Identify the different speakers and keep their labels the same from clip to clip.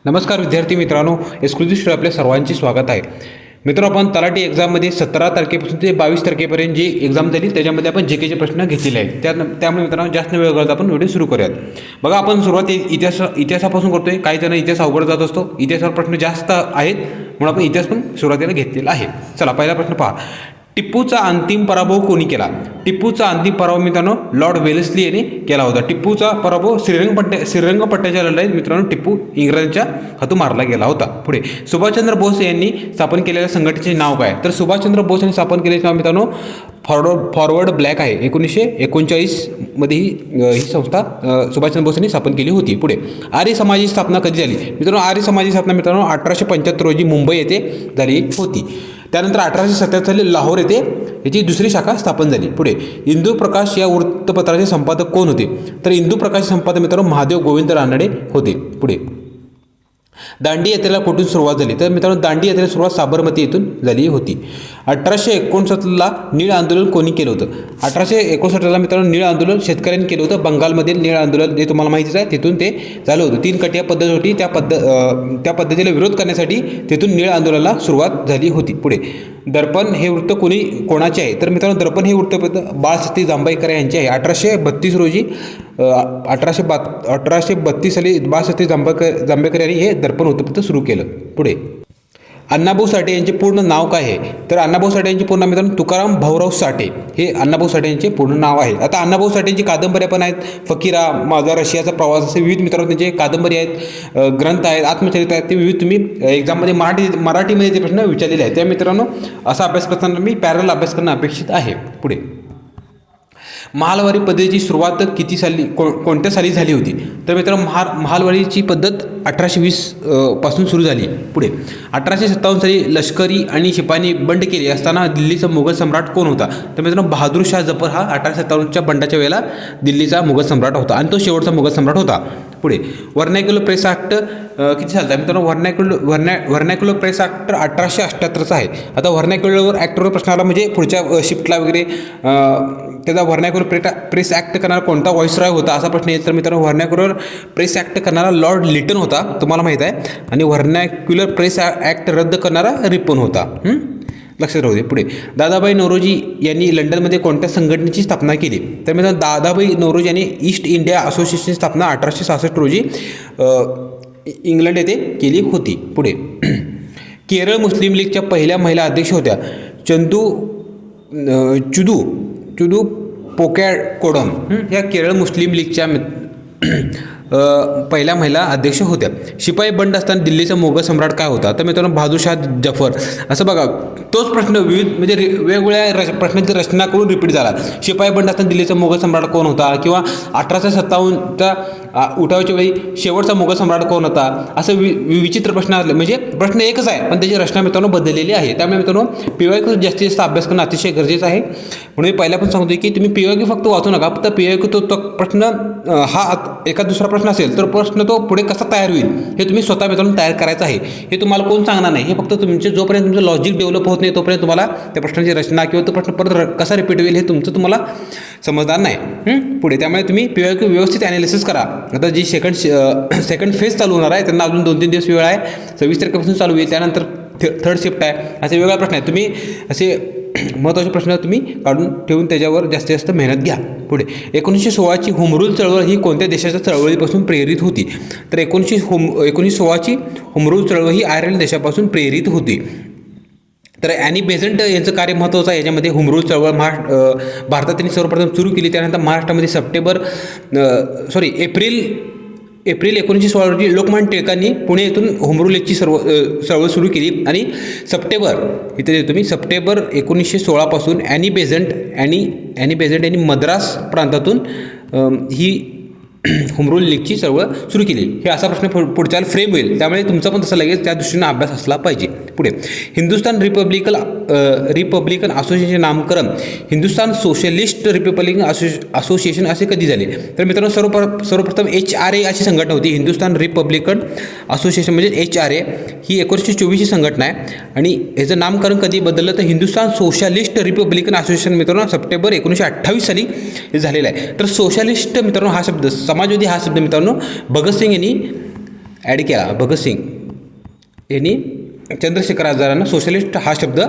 Speaker 1: नमस्कार विद्यार्थी मित्रांनो, एक्सक्लुझिव्ह स्टडी आपल्या सर्वांचे स्वागत आहे. मित्रांनो, आपण तलाठी एक्झाममध्ये 17 तारखेपासून ते 22 तारखेपर्यंत जी एक्झाम झाली त्याच्यामध्ये आपण जीकेचे प्रश्न घेतलेले आहेत. त्यामुळे मित्रांनो जास्त वेळ करता आपण व्हिडिओ सुरू करूयात. बघा, आपण सुरुवात इतिहासापासून करतोय. काही जण इतिहास अवघड जात असतो, इतिहासावर प्रश्न जास्त आहेत म्हणून आपण इतिहास पण सुरुवातीला घेतलेला आहे. चला, पहिला प्रश्न पहा. टिपूचा अंतिम पराभव कोणी केला? टिपूचा अंतिम पराभव मित्रांनो लॉर्ड वेलेस्ली यांनी केला होता. टिपूचा पराभव श्रीरंगपट्ट्याच्या लढाईत मित्रांनो टिपू इंग्रजांच्या हातून मारला गेला होता. पुढे सुभाषचंद्र बोस यांनी स्थापन केलेल्या संघटनेचे नाव काय? तर सुभाषचंद्र बोस यांनी स्थापन केलेले नाव मित्रांनो फॉरवर्ड ब्लॅक आहे. 1939 मध्ये ही संस्था सुभाषचंद्र बोस यांनी स्थापन केली होती. पुढे आर्य समाजाची स्थापना कधी झाली? मित्रांनो, आर्य समाजाची स्थापना मित्रांनो 1875 रोजी मुंबई येथे झाली होती. त्यानंतर 1877 साली लाहोर येथे याची दुसरी शाखा स्थापन झाली. पुढे इंदू प्रकाश या वृत्तपत्राचे संपादक कोण होते? तर इंदू प्रकाश संपादक मित्रांनो महादेव गोविंद रानडे होते. पुढे दांडी यात्रेला कुठून सुरुवात झाली? तर मित्रांनो दांडी यात्रेला सुरुवात साबरमती येथून झाली होती. 1859ला नीळ आंदोलन कोणी केलं होतं? 1859ला मित्रांनो नीळ आंदोलन शेतकऱ्यांनी केलं होतं. बंगालमधील नीळ आंदोलन हे तुम्हाला माहितीच आहे, तिथून ते झालं होतं. 3 कटिया पद्धत होती, त्या पद्धतीला विरोध करण्यासाठी तिथून नीळ आंदोलनाला सुरुवात झाली होती. पुढे दर्पण हे वृत्त कोणाचे आहे? तर मित्रांनो दर्पण हे वृत्तपत्र बाळशास्त्री जांभेकर यांचे आहे. 1832 रोजी 1832 साली बाळशास्त्री जांभेकर यांनी हे दर्पण वृत्तपत्र सुरू केलं. पुढे अण्णाभाऊ साठे यांचे पूर्ण नाव काय आहे? तर अण्णाभाऊ साठे यांचे पूर्ण मित्रांनो तुकाराम भाऊराव साठे हे अण्णाभाऊ साठे यांचे पूर्ण नाव आहे. आता अण्णाभाऊ साठे यांची कादंबऱ्या पण आहेत. फकीरा, माझा रशियाचा प्रवास, असे विविध मित्रांनो त्यांचे कादंबरी आहेत, ग्रंथ आहेत, आत्मचरित्र आहेत. ते विविध तुम्ही एक्झाममध्ये मराठीमध्ये ते प्रश्न विचारलेले आहेत. त्या मित्रांनो असा अभ्यास करताना मी पॅरल अभ्यास करणं अपेक्षित आहे. पुढे महालवारी पद्धतीची सुरुवात कोणत्या साली झाली होती? तर मित्रांनो महालवारीची पद्धत 1820 पासून सुरू झाली. पुढे 1857 साली लष्करी आणि शिपायांनी बंड केले असताना दिल्लीचा मुघल सम्राट कोण होता? तर मित्रांनो बहादूर शाह जफर हा 1857च्या बंडाच्या वेळेला दिल्लीचा मुघल सम्राट होता आणि तो शेवटचा मुघल सम्राट होता. पुढे व्हर्नॅक्युलर प्रेस ॲक्ट किती सालचा? मित्रांनो व्हर्नॅक्युलर प्रेस ॲक्ट 1878चा आहे. आता व्हर्नॅक्युलर ॲक्टवर प्रश्न आला म्हणजे पुढच्या शिफ्टला वगैरे त्याचा व्हर्नॅक्युलर प्रेस ॲक्ट करणारा कोणता व्हाईसरॉय होता असा प्रश्न येईल. तर मित्रांनो व्हर्नॅक्युलर प्रेस ॲक्ट करणारा लॉर्ड लिटन होता, तुम्हाला माहीत आहे. आणि व्हर्नॅक्युलर प्रेस ॲक्ट रद्द करणारा रिपन होता. लक्षात राहू दे. पुढे दादाभाई नौरोजी यांनी लंडनमध्ये कोणत्या संघटनेची स्थापना केली? तर मित्रांनो दादाभाई नौरोजी यांनी ईस्ट इंडिया असोसिएशनची स्थापना 1866 रोजी इंग्लंड येथे केली होती. पुढे केरळ मुस्लिम लीगच्या पहिल्या महिला अध्यक्ष होत्या चुदू पोकॅकोडम या केरळ मुस्लिम लीगच्या पहिल्या महिला अध्यक्ष होत्या. शिपाई बंड असताना दिल्लीचा मुघल सम्राट काय होता? तर मित्रांनो बहादूर शाह जफर. असं बघा, तोच प्रश्न विविध म्हणजे वेगवेगळ्या प्रश्नांची रचना करून रिपीट झाला. शिपाई बंड असताना दिल्लीचा मुघल सम्राट कोण होता? किंवा 1857च्या उठावाच्या वेळी शेवटचा मुघल सम्राट कोण होता? असं विचित्र प्रश्न आले. म्हणजे प्रश्न एकच आहे पण त्याची रचना मित्रांनो बदललेली आहे. त्यामुळे मित्रांनो PYQ जास्तीत जास्त अभ्यास करणं अतिशय गरजेचं आहे. म्हणून मी पहिला पण सांगतोय की तुम्ही PYQ फक्त वाचू नका. फक्त PYQ तो प्रश्न हा एका दुसरा प्रश्न असेल तर प्रश्न तो पुढे कसा तयार होईल हे तुम्ही स्वतः मित्रांनो तयार करायचं आहे. हे तुम्हाला कोण सांगणार नाही. हे फक्त तुमचे जोपर्यंत तुमचं लॉजिक डेव्हलप होत नाही तोपर्यंत तुम्हाला त्या प्रश्नाची रचना किंवा तो प्रश्न परत कसा रिपीट होईल हे तुम्हाला समजणार नाही. पुढे त्यामुळे तुम्ही PYQ व्यवस्थित ॲनालिसिस करा. आता जी सेकंड फेज चालू होणार आहे त्यांना अजून 2-3 दिवस वेळ आहे. 26 तारखेपासून चालू होईल. त्यानंतर थर्ड शिफ्ट आहे. असे वेगळा प्रश्न आहे. तुम्ही असे महत्त्वाचे प्रश्न तुम्ही काढून ठेवून त्याच्यावर जास्तीत जास्त मेहनत घ्या. पुढे 1916ची होमरूल चळवळ ही कोणत्या देशाच्या चळवळीपासून प्रेरित होती? तर 1916ची होमरूल चळवळ ही आयर्लंड देशापासून प्रेरित होती. तर ॲनी बेझंट यांचं कार्य महत्त्वाचं आहे. याच्यामध्ये होमरूल चळवळ भारतात त्यांनी सर्वप्रथम सुरू केली. त्यानंतर महाराष्ट्रामध्ये एप्रिल 1916 रोजी लोकमान्य टिळकांनी पुणे येथून होमरूल लीगची चळवळ सुरू केली. आणि सप्टेंबर 1916 पासून ॲनी बेझंट यांनी मद्रास प्रांतातून ही होमरूल लीगची चळवळ सुरू केली. हे असा प्रश्न पुढच्या फ्रेम होईल. त्यामुळे तुमचा पण तसा लगेच त्या दृष्टीने अभ्यास असला पाहिजे. पुढे हिंदुस्थान रिपब्लिकन असोसिएशन नामकरण हिंदुस्थान सोशलिस्ट रिपब्लिकन असोसिएशन असे कधी झाले? तर मित्रांनो सर्वप्रथम HRA अशी संघटना होती. हिंदुस्थान रिपब्लिकन असोसिएशन म्हणजे HRA ही 1924 ची संघटना आहे. आणि याचं नामकरण कधी बदललं तर हिंदुस्थान सोशलिस्ट रिपब्लिकन असोसिएशन मित्रांनो सप्टेंबर 1928 साली हे झालेलं आहे. तर सोशलिस्ट मित्रांनो हा शब्द समाजवादी हा शब्द मित्रांनो भगतसिंग यांनी ॲड केला भगतसिंग यांनी चंद्रशेखर आझादांना सोशलिस्ट हा शब्द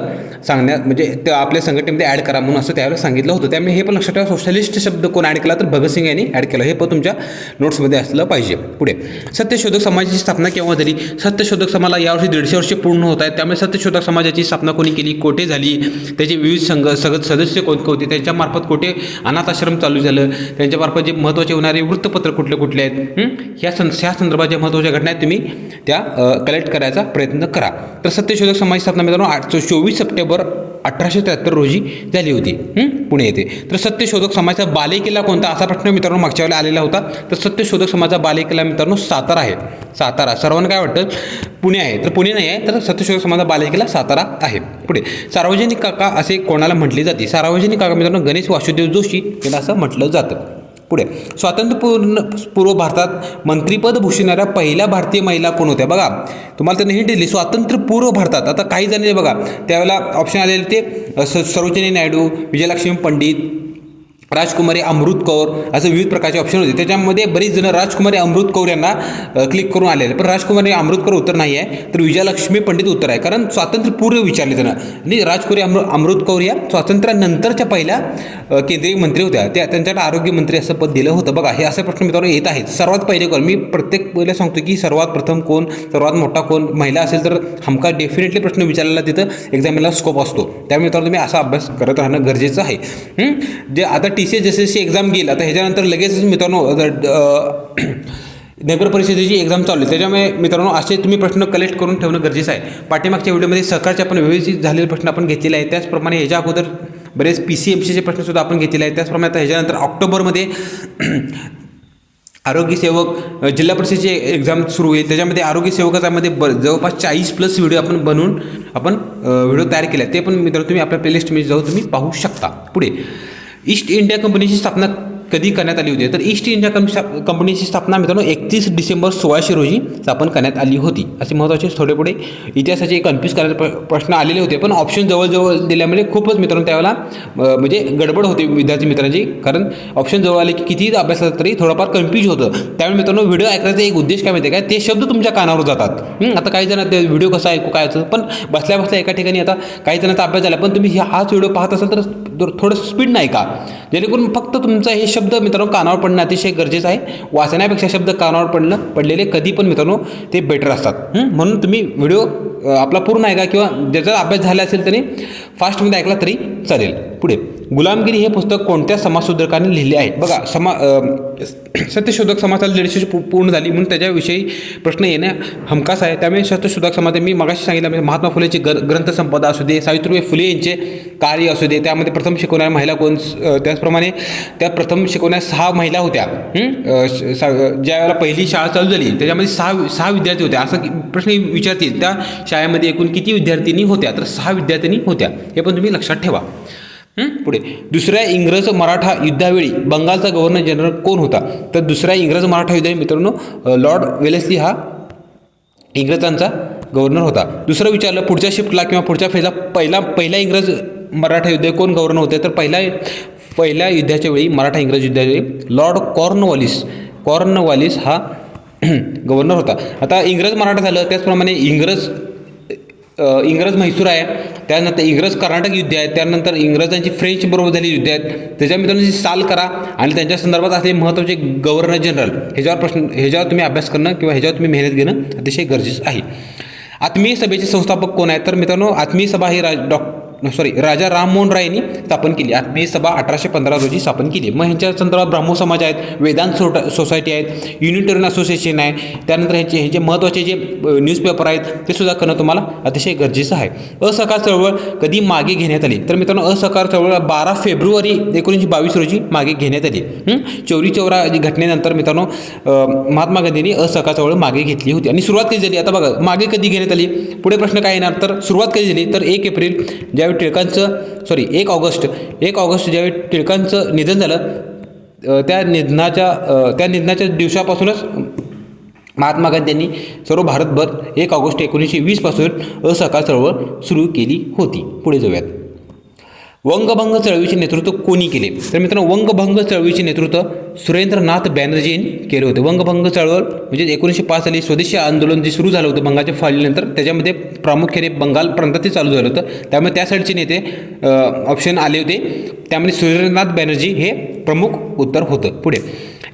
Speaker 1: सांगण्यात म्हणजे ते आपल्या संघटनेमध्ये ॲड करा म्हणून असं त्यावेळेला सांगितलं होतं. त्यामुळे हे पण लक्षात ठेवा, सोशलिस्ट शब्द कोण ॲड केला तर भगतसिंग यांनी ॲड केला. हे पण तुमच्या नोट्समध्ये असलं पाहिजे. पुढे सत्यशोधक समाजाची स्थापना केव्हा झाली? सत्यशोधक समाजाला यावर्षी 150 वर्षे पूर्ण होत आहेत. त्यामुळे सत्यशोधक समाजाची स्थापना कोणी केली, कोठे झाली, त्याचे विविध सदस्य कोणते होते, त्यांच्यामार्फत कोठे अनाथ आश्रम चालू झालं, त्यांच्यामार्फत जे महत्त्वाचे होणारे वृत्तपत्र कुठले कुठले आहेत, ह्या संदर्भात ज्या महत्त्वाच्या घटना आहेत तुम्ही त्या कलेक्ट करायचा प्रयत्न करा. तर सत्यशोधक समाज स्थापना मित्रांनो 24 सप्टेंबर 1873 रोजी झाली होती पुणे येथे. तर सत्यशोधक समाजाचा बालेकिल्ला कोणता असा प्रश्न मित्रांनो मागच्या वेळेला आलेला होता. तर सत्यशोधक समाजाचा बालेकिल्ला मित्रांनो सातारा आहे. सातारा सर्वांना काय वाटतं पुणे आहे, तर पुणे नाही आहे, तर सत्यशोधक समाजाचा बालेकिल्ला सातारा आहे. पुढे सार्वजनिक काका असे कोणाला म्हटले जाते? सार्वजनिक काका मित्रांनो गणेश वासुदेव जोशी यांना असं म्हटलं जातं. पुढे स्वातंत्र्यपूर्व भारतात मंत्रिपद भूषणाऱ्या पहिल्या भारतीय महिला कोण होत्या? बघा तुम्हाला त्यांनी हिंट दिली, स्वातंत्र्यपूर्व भारतात. आता काही जण बघा त्यावेळेला ऑप्शन आलेले ते सरोजिनी नायडू, विजयलक्ष्मी पंडित, राजकुमारी अमृत कौर असं विविध प्रकारचे ऑप्शन होते. त्याच्यामध्ये बरीच जण राजकुमारी अमृत कौर यांना क्लिक करून आलेले, पण राजकुमारी अमृत कौर उत्तर नाही आहे, तर विजयलक्ष्मी पंडित उत्तर आहे. कारण स्वातंत्र्यपूर्व विचारले त्यांना, आणि राजकुमारी अमृत कौर या स्वातंत्र्यानंतरच्या पहिल्या केंद्रीय मंत्री होत्या. त्यांच्याकडे आरोग्य मंत्री असं पद दिलं होतं. बघा हे असे प्रश्न मित्रांनो येत आहेत. सर्वात पहिले कोण, मी प्रत्येक वेळेला सांगतो की सर्वात प्रथम कोण, सर्वात मोठा कोण, महिला असेल तर हमका डेफिनेटली प्रश्न विचारलेला तिथं एक्झामिनला स्कोप असतो. त्यामुळे मित्रांनो तुम्ही असा अभ्यास करत राहणं गरजेचं आहे. जे आता TCS जशी एक्झाम गेला तर ह्याच्यानंतर लगेच मित्रांनो नगर परिषदेची एक्झाम चालू आहे. त्याच्यामुळे मित्रांनो असे तुम्ही प्रश्न कलेक्ट करून ठेवणं गरजेचं आहे. पाठीमागच्या व्हिडिओमध्ये सरकारचे आपण व्यवस्थित झालेले प्रश्न आपण घेतलेले आहेत. त्याचप्रमाणे ह्याच्या अगोदर बरेच PCMCचे प्रश्नसुद्धा आपण घेतलेले आहेत. त्याचप्रमाणे आता ह्याच्यानंतर ऑक्टोबरमध्ये आरोग्यसेवक जिल्हा परिषदेची एक्झाम सुरू होईल. त्याच्यामध्ये आरोग्यसेवकामध्ये जवळपास 40+ व्हिडिओ आपण बनवून व्हिडिओ तयार केले आहेत. ते पण मित्रांनो तुम्ही आपल्या प्लेलिस्टमध्ये जाऊन तुम्ही पाहू शकता. पुढे ईस्ट इंडिया कंपनीची स्थापना कधी करण्यात आली होती? तर ईस्ट इंडिया कंपनीची स्थापना मित्रांनो 31 डिसेंबर 1600 रोजी स्थापन करण्यात आली होती. असे महत्त्वाचे थोडे पुढे इतिहासाचे कन्फ्यूज करण्याचे प्रश्न आलेले होते, पण ऑप्शन जवळजवळ दिल्यामुळे खूपच मित्रांनो त्यावेळेला म्हणजे गडबड होते विद्यार्थी मित्रांची. कारण ऑप्शन जवळ आले की कितीही अभ्यास असला तरी थोडंफार कन्फ्यूज होतं. त्यामुळे मित्रांनो व्हिडिओ ऐकण्याचा एक उद्देश काय माहिती आहे काय, ते शब्द तुमच्या कानावर जातात. आता काही जण ते व्हिडिओ कसा ऐकू काय असं, पण बसल्या बसल्या एका ठिकाणी आता काही जणांचा अभ्यास झाला, पण तुम्ही हाच व्हिडिओ पाहत असाल तर थोडं स्पीड नाही का, जेणेकरून फक्त तुमचा हे शब्द मित्रांनो कानावर पडणं अतिशय गरजेचं आहे. वाचण्यापेक्षा शब्द कानावर पडलेले कधी पण मित्रांनो ते बेटर असतात. म्हणून तुम्ही व्हिडिओ आपला पूर्ण ऐका, किंवा ज्याचा अभ्यास झाला असेल त्याने फास्टमध्ये ऐकला तरी चालेल. पुढे गुलामगिरी हे पुस्तक कोणत्या समाजशोधकांनी लिहिले आहे? बघा सत्यशोधक समाजाला 150 पूर्ण झाली म्हणून त्याच्याविषयी प्रश्न येणे हमखास आहे. त्यामुळे सत्यशोधक समाज मी मगाशी सांगितलं महात्मा फुलेची ग्रंथसंपदा असू दे, सावित्रीबाई फुले यांचे कार्य असू दे, त्यामध्ये प्रथम शिकवणाऱ्या महिला कोण, त्याचप्रमाणे त्या प्रथम शिकवणाऱ्या 6 महिला होत्या. ज्या वेळेला पहिली शाळा चालू झाली त्याच्यामध्ये 6 विद्यार्थी होत्या. असं प्रश्न विचारतील त्या शाळेमध्ये एकूण किती विद्यार्थिनी होत्या? तर 6 विद्यार्थिनी होत्या. हे पण तुम्ही लक्षात ठेवा. पुढे दुसऱ्या इंग्रज मराठा युद्धावेळी बंगालचा गव्हर्नर जनरल कोण होता? तर दुसऱ्या इंग्रज मराठा युद्धावेळी मित्रांनो लॉर्ड वेलेस्ली हा इंग्रजांचा गव्हर्नर होता. दुसरं विचारलं पुढच्या शिफ्टला किंवा पुढच्या फेजला पहिला इंग्रज मराठा युद्ध कोण गव्हर्नर होते? तर पहिल्या युद्धाच्या वेळी मराठा इंग्रज युद्धाच्या वेळी लॉर्ड कॉर्नवॉलिस हा गव्हर्नर होता. आता इंग्रज मराठा झालं, त्याचप्रमाणे इंग्रज म्हैसूर आहे, त्यानंतर इंग्रज कर्नाटक युद्ध आहे, त्यानंतर इंग्रजांची फ्रेंच बरोबर झाली युद्ध आहेत. त्याच्या मित्रांनो साल करा आणि त्यांच्या संदर्भात असलेले महत्त्वाचे गव्हर्नर जनरल ह्याच्यावर तुम्ही अभ्यास करणं किंवा ह्याच्यावर तुम्ही मेहनत घेणं अतिशय गरजेचं आहे. आत्मीय सभेचे संस्थापक कोण आहेत? तर मित्रांनो आत्मीय सभा ही राजा राममोहन राय यांनी स्थापन केली. आत्मीय सभा 1815 रोजी स्थापन केली. मग ह्यांच्या संदर्भात ब्राह्मो समाज आहेत, वेदांत सोसायटी आहेत, युनिटेरियन असोसिएशन आहे, त्यानंतर ह्यांचे महत्त्वाचे जे न्यूजपेपर आहेत ते सुद्धा करणं तुम्हाला अतिशय गरजेचं आहे. असहकार चळवळ कधी मागे घेण्यात आली? तर मित्रांनो असहकार चळवळ 12 फेब्रुवारी 1922 रोजी मागे घेण्यात आली. चौरी चौरा घटनेनंतर मित्रांनो महात्मा गांधींनी असहकार चळवळ मागे घेतली होती. आणि सुरुवात कधी झाली? आता बघा मागे कधी घेण्यात आली, पुढे प्रश्न काय येणार? तर सुरुवात कधी झाली? तर 1 एप्रिल ज्यावेळी 1 ऑगस्ट ज्यावेळी टिळकांचं निधन झालं त्या निधनाच्या दिवसापासूनच महात्मा गांधी यांनी सर्व भारतभर 1 ऑगस्ट 1920 पासून असहकार चळवळ सुरू केली होती. पुढे जाऊयात. वंगभंग चळवळीचे नेतृत्व कोणी केले? तर मित्रांनो वंगभंग चळवळीचे नेतृत्व सुरेंद्रनाथ बॅनर्जी यांनी केले होते. वंगभंग चळवळ म्हणजे 1905 साली स्वदेशी आंदोलन जे सुरू झालं होतं बंगालच्या फाळणीनंतर, त्याच्यामध्ये प्रामुख्याने बंगाल प्रांतात ते चालू झालं होतं. त्यामुळे त्या साईडचे नेते ऑप्शन आले होते. त्यामध्ये सुरेंद्रनाथ बॅनर्जी हे प्रमुख उत्तर होतं. पुढे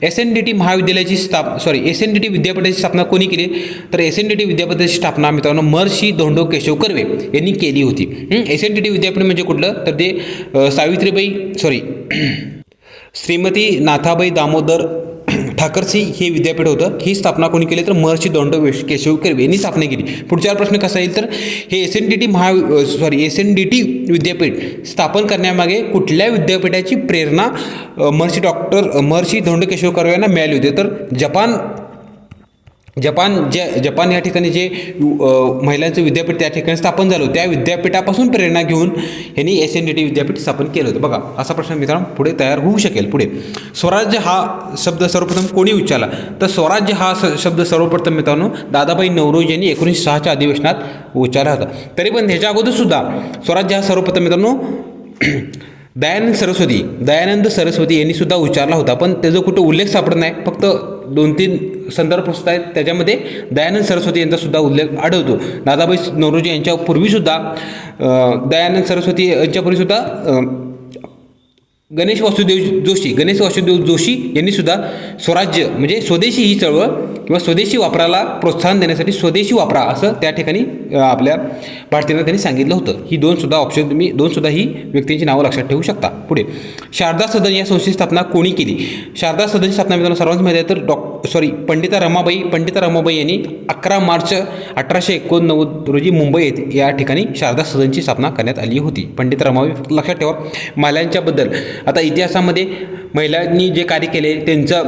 Speaker 1: SNDT महाविद्यालयाची SNDT विद्यापीठाची स्थापना कोणी केली? तर SNDT विद्यापीठाची स्थापना मित्रांनो महर्षी धोंडो केशव कर्वे यांनी केली होती. SNDT विद्यापीठ म्हणजे कुठलं? तर ते श्रीमती नाथाबाई दामोदर ठाकरसी हे विद्यापीठ होतं. ही स्थापना कोणी केली? तर महर्षी धोंडो केशव कर्वे यांनी स्थापना केली. पुढचा प्रश्न कसा येईल? तर हे SNDT विद्यापीठ स्थापन करण्यामागे कुठल्या विद्यापीठाची प्रेरणा महर्षी धोंडो केशव कर्वे यांना मिळाली होती? तर जपान या ठिकाणी जे महिलांचं विद्यापीठ त्या ठिकाणी स्थापन झालं, त्या विद्यापीठापासून प्रेरणा घेऊन यांनी SNDT विद्यापीठ स्थापन केलं होतं. बघा असा प्रश्न मित्रांनो पुढे तयार होऊ शकेल. पुढे स्वराज्य हा शब्द सर्वप्रथम कोणी उच्चारला? तर स्वराज्य हा शब्द सर्वप्रथम मित्रांनो दादाभाई नौरोजी यांनी 1906च्या अधिवेशनात उच्चारला होता. तरी पण ह्याच्या अगोदर सुद्धा स्वराज्य हा सर्वप्रथम मित्रांनो दयानंद सरस्वती यांनी सुद्धा उच्चारला होता. पण त्याचा कुठं उल्लेख सापडत नाही. फक्त 2-3 संदर्भ पुस्तक आहेत त्याच्यामध्ये दयानंद सरस्वती यांचा सुद्धा उल्लेख आढळतो. दादाभाई नौरोजी यांच्या पूर्वीसुद्धा दयानंद सरस्वती यांच्यापूर्वीसुद्धा गणेश वासुदेव जोशी यांनी सुद्धा स्वराज्य म्हणजे स्वदेशी ही चळवळ किंवा स्वदेशी वापराला प्रोत्साहन देण्यासाठी स्वदेशी वापरा असं त्या ठिकाणी आपल्या भारतीयांना त्यांनी सांगितलं होतं. ही दोन सुद्धा ही व्यक्तींची नावं लक्षात ठेवू शकता. पुढे शारदा सदन या संस्थेची स्थापना कोणी केली? शारदा सदनची स्थापना मित्रांनो सर्वांची माहिती आहे. तर पंडिता रमाबाई यांनी 11 मार्च 1889 रोजी मुंबई येथे या ठिकाणी शारदा सदनची स्थापना करण्यात आली होती. पंडिता रमाबाई लक्षात ठेवा. महिलांच्याबद्दल आता इतिहासामध्ये महिलांनी जे कार्य केले त्यांच्या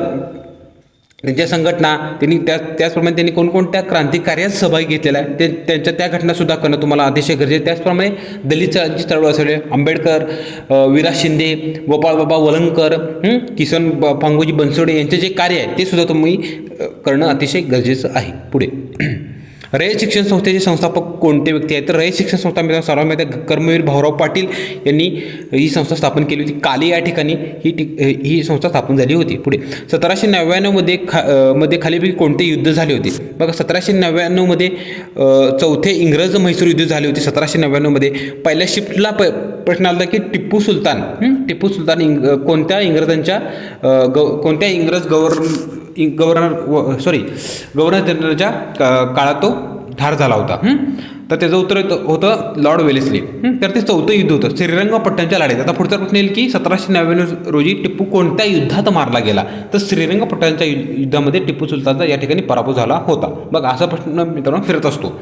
Speaker 1: संघटना त्याचप्रमाणे त्यांनी कोणकोणत्या क्रांतिकार्यात सहभागी घेतलेला आहे त्यांच्या त्या घटनासुद्धा करणं तुम्हाला अतिशय गरजेचं आहे. त्याचप्रमाणे दलितची चळवळ असेल, आंबेडकर, विराज शिंदे, गोपाळबाबा वलंगकर, किसन पांगोजी बनसोडे यांचे जे कार्य आहे ते सुद्धा तुम्ही करणं अतिशय गरजेचं आहे. पुढे रयत शिक्षण संस्थेचे संस्थापक कोणते व्यक्ती आहेत? तर रयत शिक्षण संस्था मित्रांनो सर्वांना माहिती आहे कर्मवीर भाऊराव पाटील यांनी ही संस्था स्थापन केली होती. काली या ठिकाणी ही संस्था स्थापन झाली होती. पुढे 1799 खालीपैकी कोणते युद्ध झाले होते? बघा 1799 चौथे इंग्रज म्हैसूर युद्ध झाले होते. 1799 पहिल्या शिफ्टला प्रश्न आला की टिप्पू सुलतान कोणत्या इंग्रज गव्हर्नर जनरलच्या काळात तो ठार झाला होता. तर त्याचं उत्तर होतं लॉर्ड वेलेस्ली. तर ते चौथं युद्ध होतं श्रीरंगपट्टणच्या लढाईत. आता पुढचा प्रश्न येईल की 1799 रोजी टिप्पू कोणत्या युद्धात मारला गेला? तर श्रीरंगपट्टणच्या युद्धामध्ये टिप्पू सुलतानचा या ठिकाणी पराभव झाला होता. बघा असा प्रश्न मित्रांनो फिरत असतो.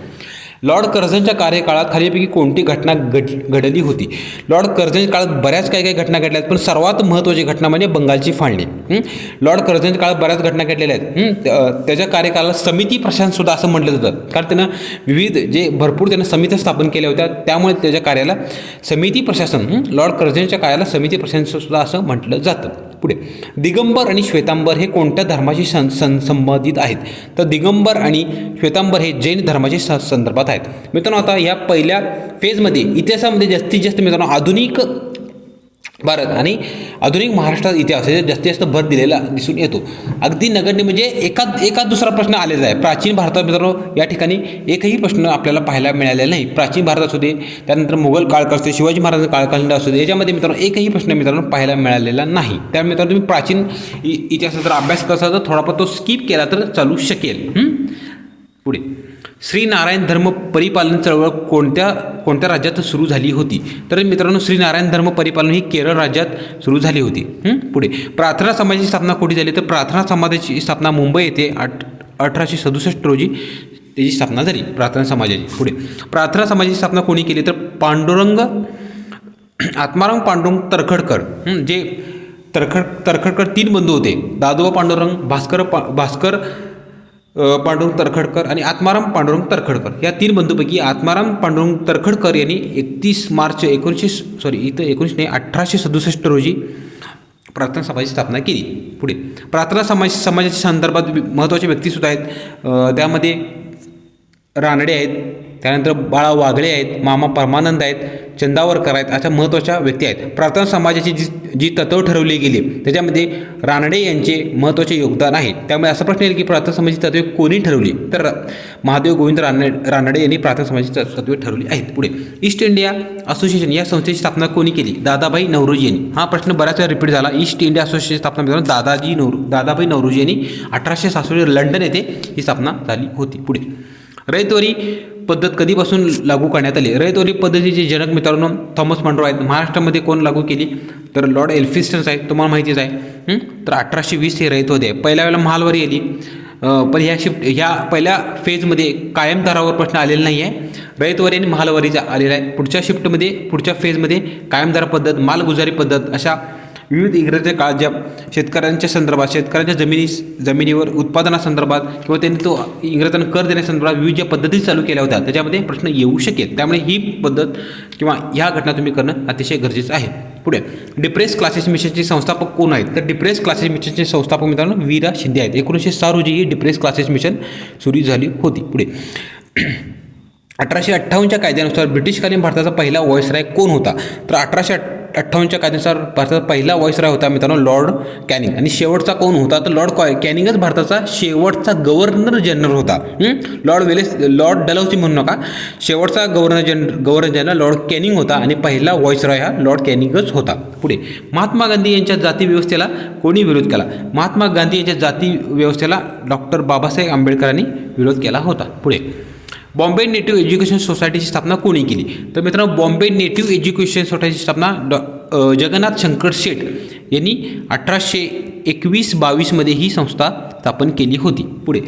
Speaker 1: लॉर्ड कर्झनच्या कार्यकाळात खालीपैकी कोणती घटना घडली होती? लॉर्ड कर्झनच्या काळात बऱ्याच काही घटना घडल्या आहेत, पण सर्वात महत्त्वाची घटना म्हणजे बंगालची फाळणी. लॉर्ड कर्झनच्या काळात बऱ्याच घटना घडलेल्या आहेत. त्याच्या कार्यकाळाला समिती प्रशासनसुद्धा असं म्हटलं जातं, कारण त्यानं भरपूर त्यानं समित्या स्थापन केल्या होत्या, त्यामुळे त्याच्या कार्याला समिती प्रशासन, लॉर्ड कर्झनच्या काळाला समिती प्रशासनसुद्धा असं म्हटलं जातं. पुढे दिगंबर आणि श्वेतांबर हे कोणत्या धर्माशी संबंधित आहेत? तर दिगंबर आणि श्वेतांबर हे जैन धर्माच्या संदर्भात आहेत. मित्रांनो आता या पहिल्या फेजमध्ये इतिहासामध्ये जास्तीत जास्त मित्रांनो आधुनिक भारत आणि आधुनिक महाराष्ट्रात इतिहास जास्तीत जास्त भर दिलेला दिसून येतो. अगदी नगण्य म्हणजे एका दुसरा प्रश्न आलेला आहे. प्राचीन भारतात मित्रांनो या ठिकाणी एकही प्रश्न आपल्याला पाहायला मिळालेला नाही. प्राचीन भारत असू दे, त्यानंतर मुघल काळकाळ असू दे, शिवाजी महाराजांचा काळखंड असू दे, याच्यामध्ये मित्रांनो एकही प्रश्न मित्रांनो पाहायला मिळालेला नाही. त्यामुळे मित्रांनो तुम्ही प्राचीन इतिहासाचा जर अभ्यास करता तर थोडाफार तो स्किप केला तर चालू शकेल. पुढे श्रीनारायण धर्म परिपालन चळवळ कोणत्या राज्यात सुरू झाली होती? तर मित्रांनो श्रीनारायण धर्म परिपालन ही केरळ राज्यात सुरू झाली होती. पुढे प्रार्थना समाजाची स्थापना कुठे झाली? तर प्रार्थना समाजाची स्थापना मुंबई येथे 1867 रोजी त्याची स्थापना झाली प्रार्थना समाजाची. पुढे प्रार्थना समाजाची स्थापना कोणी केली? तर आत्माराम पांडुरंग तरखडकर. जे तरखडकर 3 बंधू होते, दादोबा पांडुरंग, भास्कर पांडुरंग तरखडकर आणि आत्माराम पांडुरंग तरखडकर. या 3 बंधूपैकी आत्माराम पांडुरंग तरखडकर यांनी 31 मार्च 1867 रोजी प्रार्थना समाजाची स्थापना केली. पुढे प्रार्थना समाजाच्या संदर्भात महत्त्वाचे व्यक्तीसुद्धा आहेत. त्यामध्ये रानडे आहेत, त्यानंतर बाळा वागळे आहेत, मामा परमानंद आहेत, चंदावरकर आहेत, अशा महत्त्वाच्या व्यक्ती आहेत. प्रार्थना समाजाची जी तत्त्व ठरवली गेली त्याच्यामध्ये रानडे यांचे महत्त्वाचे योगदान आहे. त्यामुळे असा प्रश्न येईल की प्रार्थना समाजाची तत्त्वे कोणी ठरवली, तर महादेव गोविंद रानडे यांनी प्रार्थना समाजाची तत्त्वे ठरवली आहेत. पुढे ईस्ट इंडिया असोसिएशन या संस्थेची स्थापना कोणी केली, दादाभाई नौरोजी यांनी. हा प्रश्न बऱ्याच वेळा रिपीट झाला. ईस्ट इंडिया असोसिएशन स्थापना मित्रांनो दादाभाई नौरोजी यांनी 1866 लंडन येथे ही स्थापना झाली होती. पुढे रयतवारी पद्धत कधीपासून लागू करण्यात आली. रयतवारी पद्धतीचे जनक मित्रांनो थॉमस मंड्रो आहेत. महाराष्ट्रामध्ये कोण लागू केली, तर लॉर्ड एल्फिन्स्टन आहेत, तुम्हाला माहितीच आहे. तर 1820 हे रयतवादी आहे. पहिल्या वेळेला महालवारी आली, पण ह्या पहिल्या फेजमध्ये कायम दरावर प्रश्न आलेला नाही आहे. रयतवारी आणि महालवारीचा आलेला आहे. पुढच्या फेजमध्ये कायम दर पद्धत, मालगुजारी पद्धत अशा विविध इंग्रजांच्या काळात ज्या शेतकऱ्यांच्या संदर्भात, शेतकऱ्यांच्या जमिनीवर उत्पादनासंदर्भात किंवा त्यांनी तो इंग्रजांना कर देण्यासंदर्भात विविध ज्या पद्धती चालू केल्या होत्या त्याच्यामध्ये प्रश्न येऊ शकेल. त्यामुळे ही पद्धत किंवा ह्या घटना तुम्ही करणं अतिशय गरजेचं आहे. पुढे डिप्रेस क्लासेस मिशनचे संस्थापक कोण आहेत, तर डिप्रेस क्लासेस मिशनचे संस्थापक मित्रांनो वीरा शिंदे आहेत. 1906 रोजी ही डिप्रेस क्लासेस मिशन सुरू झाली होती. पुढे 1858च्या कायद्यानुसार ब्रिटिशकालीन भारताचा पहिला व्हॉइसरॉय कोण होता, तर 1858च्या कायद्यानुसार भारताचा पहिला व्हॉइसरॉय होता मित्रांनो लॉर्ड कॅनिंग. आणि शेवटचा कोण होता, तर लॉर्ड कॅनिंगच भारताचा शेवटचा गव्हर्नर जनरल होता. लॉर्ड डलहौसी म्हणू नका, शेवटचा गव्हर्नर जनरल लॉर्ड कॅनिंग होता आणि पहिला व्हॉइसरॉय हा लॉर्ड कॅनिंगच होता. पुढे महात्मा गांधी यांच्या जाती व्यवस्थेला कोणी विरोध केला, महात्मा गांधी यांच्या जाती व्यवस्थेला डॉक्टर बाबासाहेब आंबेडकरांनी विरोध केला होता. पुढे बॉम्बे नेटिव्ह एज्युकेशन सोसायटीची स्थापना कोणी केली, तर मित्रांनो बॉम्बे नेटिव्ह एज्युकेशन सोसायटीची स्थापना जगन्नाथ शंकर शेठ यांनी 1821-22 मध्ये ही संस्था स्थापन केली होती. पुढे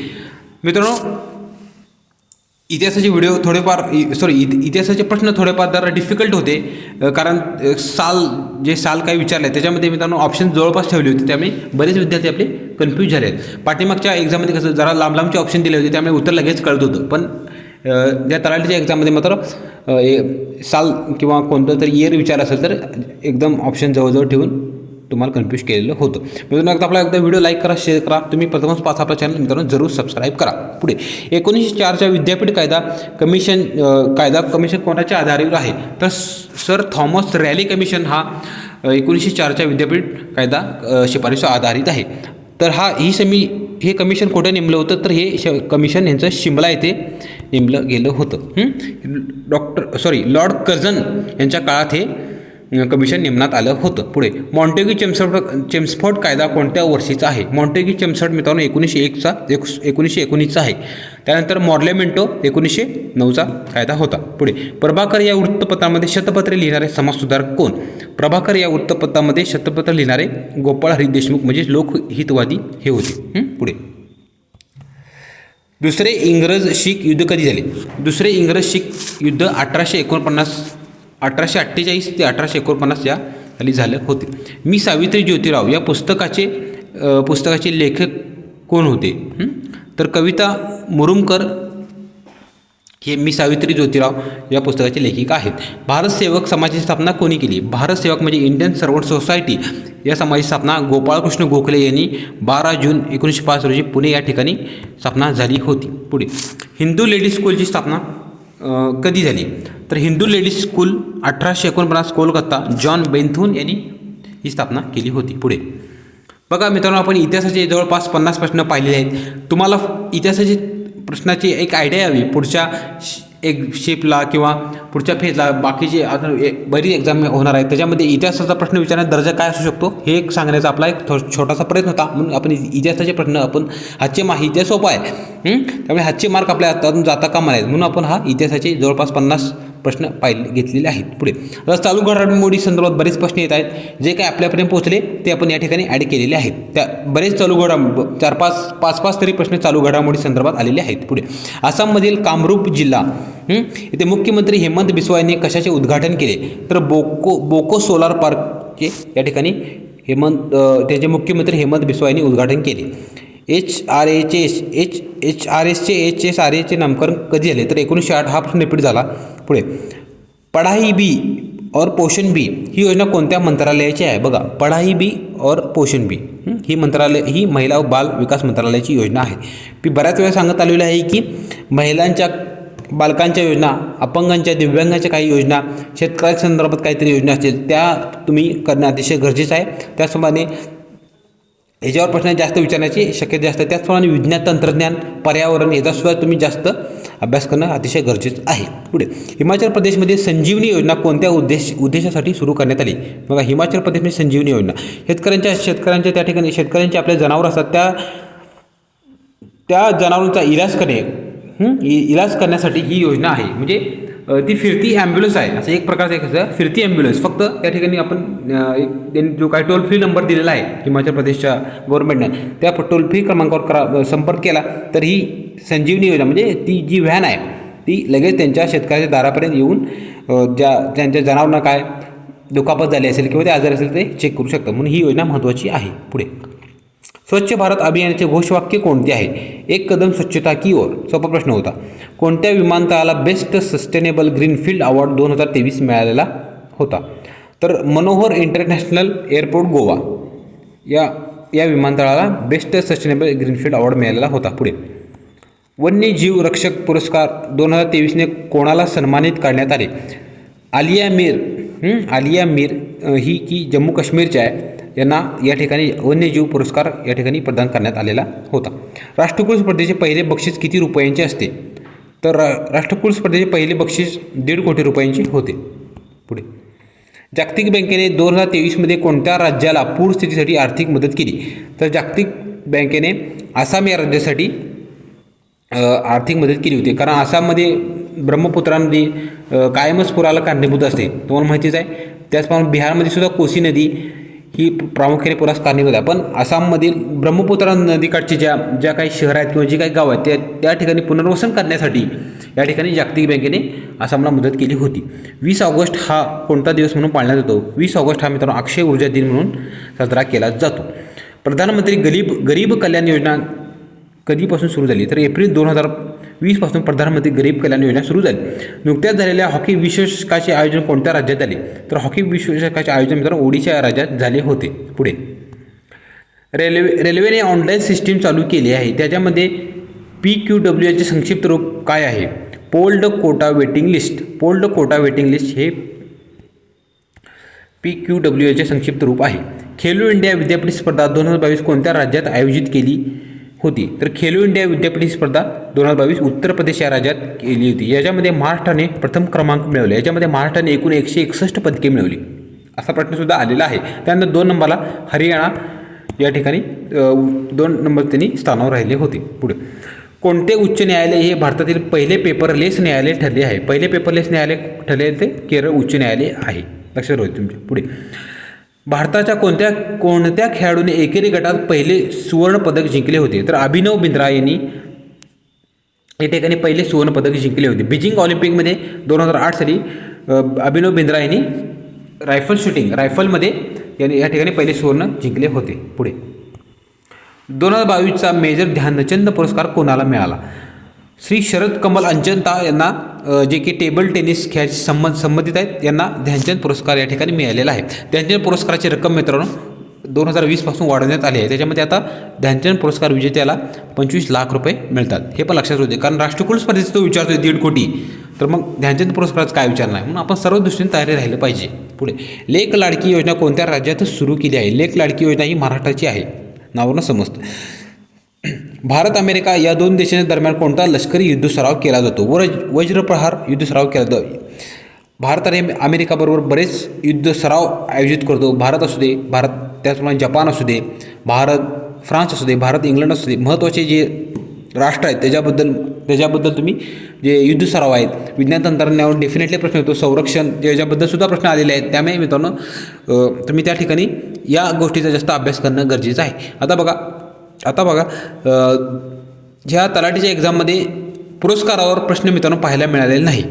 Speaker 1: मित्रांनो इतिहासाचे व्हिडिओ इतिहासाचे प्रश्न थोडेफार जरा डिफिकल्ट होते, कारण साल काही विचारले त्याच्यामध्ये मित्रांनो ऑप्शन जवळपास ठेवले होते, त्यामुळे बरेच विद्यार्थी आपले कन्फ्यूज झाले आहेत. पाठीमागच्या एक्झाममध्ये कसं जरा लांबचे ऑप्शन दिले होते, त्यामुळे उत्तर लगेच कळत होतं. पण ज्या तलाठीच्या एक्झाममध्ये मात्र साल किंवा कोणतं तरी इयर विचार असेल तर एकदम ऑप्शन जवळजवळ ठेवून तुम्हाला कन्फ्यूज केलेलं होतं. मित्रांनो एकदा व्हिडिओ लाईक करा, शेअर करा. तुम्ही प्रथमच पाच आपला चॅनल मित्रांनो जरूर सबस्क्राईब करा. पुढे 1904च्या विद्यापीठ कायदा कमिशन कोणाच्या आधारावर आहे, तर सर थॉमस रॅली कमिशन हा 1904च्या विद्यापीठ कायदा शिफारशीवर आधारित आहे. तर हे कमिशन कुठे नेमलं होतं, तर हे कमिशन यांचं शिमला येथे नेमलं गेलं होतं. लॉर्ड कर्झन यांच्या काळात हे कमिशन नेमण्यात आलं होतं. पुढे मॉन्टेग्यू चेम्सफोर्ड कायदा कोणत्या वर्षीचा आहे, मॉन्टेग्यू चेम्सफोर्ड मित्रांनो 1919चा आहे. त्यानंतर मॉर्लेमेंटो 1909चा कायदा होता. पुढे प्रभाकर या वृत्तपत्रामध्ये शतपत्रे लिहिणारे समाजसुधारक कोण, प्रभाकर या वृत्तपत्रामध्ये शतपत्र लिहिणारे गोपाळ हरी देशमुख म्हणजे लोकहितवादी हे होते. पुढे दुसरे इंग्रज शीख युद्ध कधी झाले, दुसरे इंग्रज शीख युद्ध 1848 ते 1849 या खाली झाले होते. मी सावित्री ज्योतिराव या पुस्तकाचे लेखक कोण होते, तर कविता मुरुमकर हे मी सावित्री ज्योतिराव या पुस्तकाचे लेखिका आहेत. भारत सेवक समाजाची स्थापना कोणी केली, भारत सेवक म्हणजे इंडियन सर्वंट सोसायटी या समाजाची स्थापना गोपाळकृष्ण गोखले यांनी 12 जून 1905 रोजी पुणे या ठिकाणी स्थापना झाली होती. पुढे हिंदू लेडीज स्कूलची स्थापना कधी झाली, तर Hindu ladies school 1849 Kolkata John Bethune यांनी ही स्थापना केली होती. पुढे बघा मित्रांनो आपण इतिहासाचे जवळपास 50 प्रश्न पाहिलेले आहेत. तुम्हाला इतिहासाचे प्रश्नाची एक आयडिया यावी पुढच्या शिफ्टला किंवा पुढच्या फेजला बाकीचे बरीच एक्झाम होणार आहेत, त्याच्यामध्ये इतिहासाचा प्रश्न विचारण्याचा दर्जा काय असू शकतो हे एक सांगण्याचा आपला एक छोटासा प्रयत्न होता. म्हणून आपण इतिहासाचे प्रश्न इतिहास सोपा आहे, त्यामुळे हातचे मार्क आपल्या हातातून जाता कामा आहेत, म्हणून आपण इतिहासाचे जवळपास 50 प्रश्न घेतलेले आहेत. पुढे आता चालू घडामोडी संदर्भात बरेच प्रश्न येत आहेत, जे काही आपल्यापर्यंत पोहोचले ते आपण या ठिकाणी ॲड केलेले आहेत. त्या बरेच चालू 4-5 तरी प्रश्न चालू घडामोडी संदर्भात आलेले आहेत. पुढे आसाममधील कामरूप जिल्हा इथे मुख्यमंत्री हेमंत बिस्वा यांनी कशाचे उद्घाटन केले, तर बोको सोलार पार्कचे या ठिकाणी त्याचे मुख्यमंत्री हेमंत बिस्वा यांनी उद्घाटन केले. HRSचे नामकरण कधी झाले, तर 1908 हा प्रश्न रिपीट झाला. पुढे पढाई बी और पोषण बी ही योजना कोणत्या मंत्रालयाची आहे, बघा पढाई बी और पोषण बी ही महिला व बाल विकास मंत्रालयाची योजना आहे. मी बऱ्याच वेळा सांगत आलेलं आहे की महिलांच्या बालकांच्या योजना, अपंगांच्या, दिव्यांगांच्या काही योजना, शेतकऱ्यांच्या संदर्भात काहीतरी योजना असतील त्या तुम्ही करणं अतिशय गरजेचं आहे. त्याचप्रमाणे याच्यावर प्रश्न जास्त विचारण्याची शक्यता जास्त आहे. त्याचप्रमाणे विज्ञान, तंत्रज्ञान, पर्यावरण याचासुद्धा तुम्ही जास्त अभ्यास करणं अतिशय गरजेचं आहे. पुढे हिमाचल प्रदेशमध्ये संजीवनी योजना कोणत्या उद्देशासाठी सुरू करण्यात आली? बघा, हिमाचल प्रदेशमध्ये संजीवनी योजना शेतकऱ्यांच्या त्या ठिकाणी शेतकऱ्यांचे आपले जनावर असतात त्या जनावरांचा इलाज करण्यासाठी ही योजना आहे. म्हणजे ती फिरती ॲम्ब्युलन्स आहे, असं एक प्रकारचं कसं फिरती ॲम्ब्युलन्स. फक्त त्या ठिकाणी आपण जो काही टोल फ्री नंबर दिलेला आहे हिमाचल प्रदेशच्या गव्हर्नमेंटने, त्या टोल फ्री क्रमांकावर संपर्क केला तर ही संजीवनी योजना म्हणजे ती जी व्हॅन आहे ती लगेच त्यांच्या शेतकऱ्याच्या दारापर्यंत येऊन त्यांच्या जनावरांना काय दुखापत झाली असेल किंवा ते आजार असेल ते चेक करू शकतं. म्हणून ही योजना महत्त्वाची आहे. पुढे स्वच्छ भारत अभियानाचे घोषवाक्य कोणते आहे? एक कदम स्वच्छता की ओर. सोपा प्रश्न होता. कोणत्या विमानतळाला बेस्ट सस्टेनेबल ग्रीनफील्ड अवॉर्ड 2023 मिळालेला होता? तर मनोहर इंटरनॅशनल एअरपोर्ट गोवा या विमानतळाला बेस्ट सस्टेनेबल ग्रीनफील्ड अवॉर्ड मिळालेला होता. पुढे वन्यजीव रक्षक पुरस्कार 2023ने कोणाला सन्मानित करण्यात आले? आलिया मीर ही की जम्मू काश्मीरच्या आहे, यांना या ठिकाणी वन्यजीव पुरस्कार या ठिकाणी प्रदान करण्यात आलेला होता. राष्ट्रकुल स्पर्धेचे पहिले बक्षीस किती रुपयांचे असते? तर राष्ट्रकुल स्पर्धेचे पहिले बक्षीस 1.5 कोटी रुपयांचे होते. पुढे जागतिक बँकेने 2023मध्ये कोणत्या राज्याला पूरस्थितीसाठी आर्थिक मदत केली? तर जागतिक बँकेने आसाम या राज्यासाठी आर्थिक मदत केली होती, कारण आसाममध्ये ब्रह्मपुत्रा नदी कायमच पुराला कारणीभूत असते, तुम्हाला माहितीच आहे. त्याचप्रमाणे बिहारमध्ये सुद्धा कोसी नदी ही प्रामुख्याने पुरास कारणीभूत आहे. पण आसाममधील ब्रह्मपुत्रा नदीकाठची ज्या काही शहरं आहेत किंवा जी काही गावं आहेत त्या ठिकाणी पुनर्वसन करण्यासाठी या ठिकाणी जागतिक बँकेने आसामला मदत केली होती. 20 ऑगस्ट हा कोणता दिवस म्हणून पाळण्यात जातो? 20 ऑगस्ट हा मित्रांनो अक्षय ऊर्जा दिन म्हणून साजरा केला जातो. प्रधानमंत्री गरीब कल्याण योजना कधीपासून सुरू झाली? तर एप्रिल 2020 पासून प्रधानमंत्री गरीब कल्याण योजना सुरू झाली. नुकत्याच झालेल्या हॉकी विश्वचषकाचे आयोजन कोणत्या राज्यात झाले? तर हॉकी विश्वचषकाचे आयोजन मित्रांनो ओडिशा या राज्यात झाले होते. पुढे रेल्वेने ऑनलाईन सिस्टीम चालू केली आहे, त्याच्यामध्ये PQWचे संक्षिप्त रूप काय आहे? पोल्ड कोटा वेटिंग लिस्ट हे PQWचे संक्षिप्त रूप आहे. खेलो इंडिया विद्यापीठ स्पर्धा 2022 कोणत्या राज्यात आयोजित केली होती? तर खेलो इंडिया विद्यापीठ स्पर्धा 2022 उत्तर प्रदेश या राज्यात केली होती. याच्यामध्ये महाराष्ट्राने प्रथम क्रमांक मिळवले. याच्यामध्ये महाराष्ट्राने एकूण 161 पदके मिळवली, असा प्रश्नसुद्धा आलेला आहे. त्यानंतर 2 नंबरला हरियाणा या ठिकाणी 2 नंबर त्यांनी स्थानावर राहिले होते. पुढे कोणते उच्च न्यायालय हे भारतातील पहिले पेपरलेस न्यायालय ठरले आहे? पहिले पेपरलेस न्यायालय ठरले ते केरळ उच्च न्यायालय आहे, लक्षात राहू तुमच्या. पुढे भारताच्या कोणत्या खेळाडूने एकेरी गटात पहिले सुवर्ण पदक जिंकले होते? तर अभिनव बिंद्रा यांनी या ठिकाणी पहिले सुवर्ण पदक जिंकले होते. बीजिंग ऑलिम्पिकमध्ये 2008 साली अभिनव बिंद्रा यांनी रायफलमध्ये या ठिकाणी पहिले सुवर्ण जिंकले होते. पुढे 2022चा मेजर ध्यानचंद पुरस्कार कोणाला मिळाला? श्री शरद कमल अंजनता यांना, जे की टेबल टेनिस खेळाशी संबंधित आहेत, यांना ध्यानचंद पुरस्कार या ठिकाणी मिळालेला आहे. ध्यानचंद पुरस्काराची रक्कम मित्रांनो 2020 पासून वाढवण्यात आली आहे. त्याच्यामध्ये आता ध्यानचंद पुरस्कार विजेत्याला 25 लाख रुपये मिळतात. हे पण लक्षात होते, कारण राष्ट्रकुल स्पर्धेचा तो विचारतो 1.5 कोटी, तर मग ध्यानचंद पुरस्काराचं काय विचार नाही, म्हणून आपण सर्व दृष्टीने तयारी राहिलं पाहिजे. पुढे लेक लाडकी योजना कोणत्या राज्यात सुरू केली आहे? लेक लाडकी योजना ही महाराष्ट्राची आहे, नावानं समजतं. भारत अमेरिका या 2 देशांच्या दरम्यान कोणता लष्करी युद्ध सराव केला जातो? वज्रप्रहार युद्ध सराव केला जातो. भारत आणि अमेरिकाबरोबर बरेच युद्ध सराव आयोजित करतो. भारत असू दे, त्याचप्रमाणे जपान असू दे, फ्रान्स असू दे, इंग्लंड असू दे, महत्त्वाचे जे राष्ट्र आहेत त्याच्याबद्दल तुम्ही जे युद्ध सराव आहेत, विज्ञान तंत्रज्ञानावर डेफिनेटली प्रश्न येतो, संरक्षण याच्याबद्दल सुद्धा प्रश्न आलेले आहेत. त्यामुळे मित्रांनो तुम्ही त्या ठिकाणी या गोष्टीचा जास्त अभ्यास करणं गरजेचं आहे. आता बघा ह्या तलाठीच्या एक्झाममध्ये पुरस्कारावर प्रश्न मित्रांनो पाहायला मिळालेले नाही.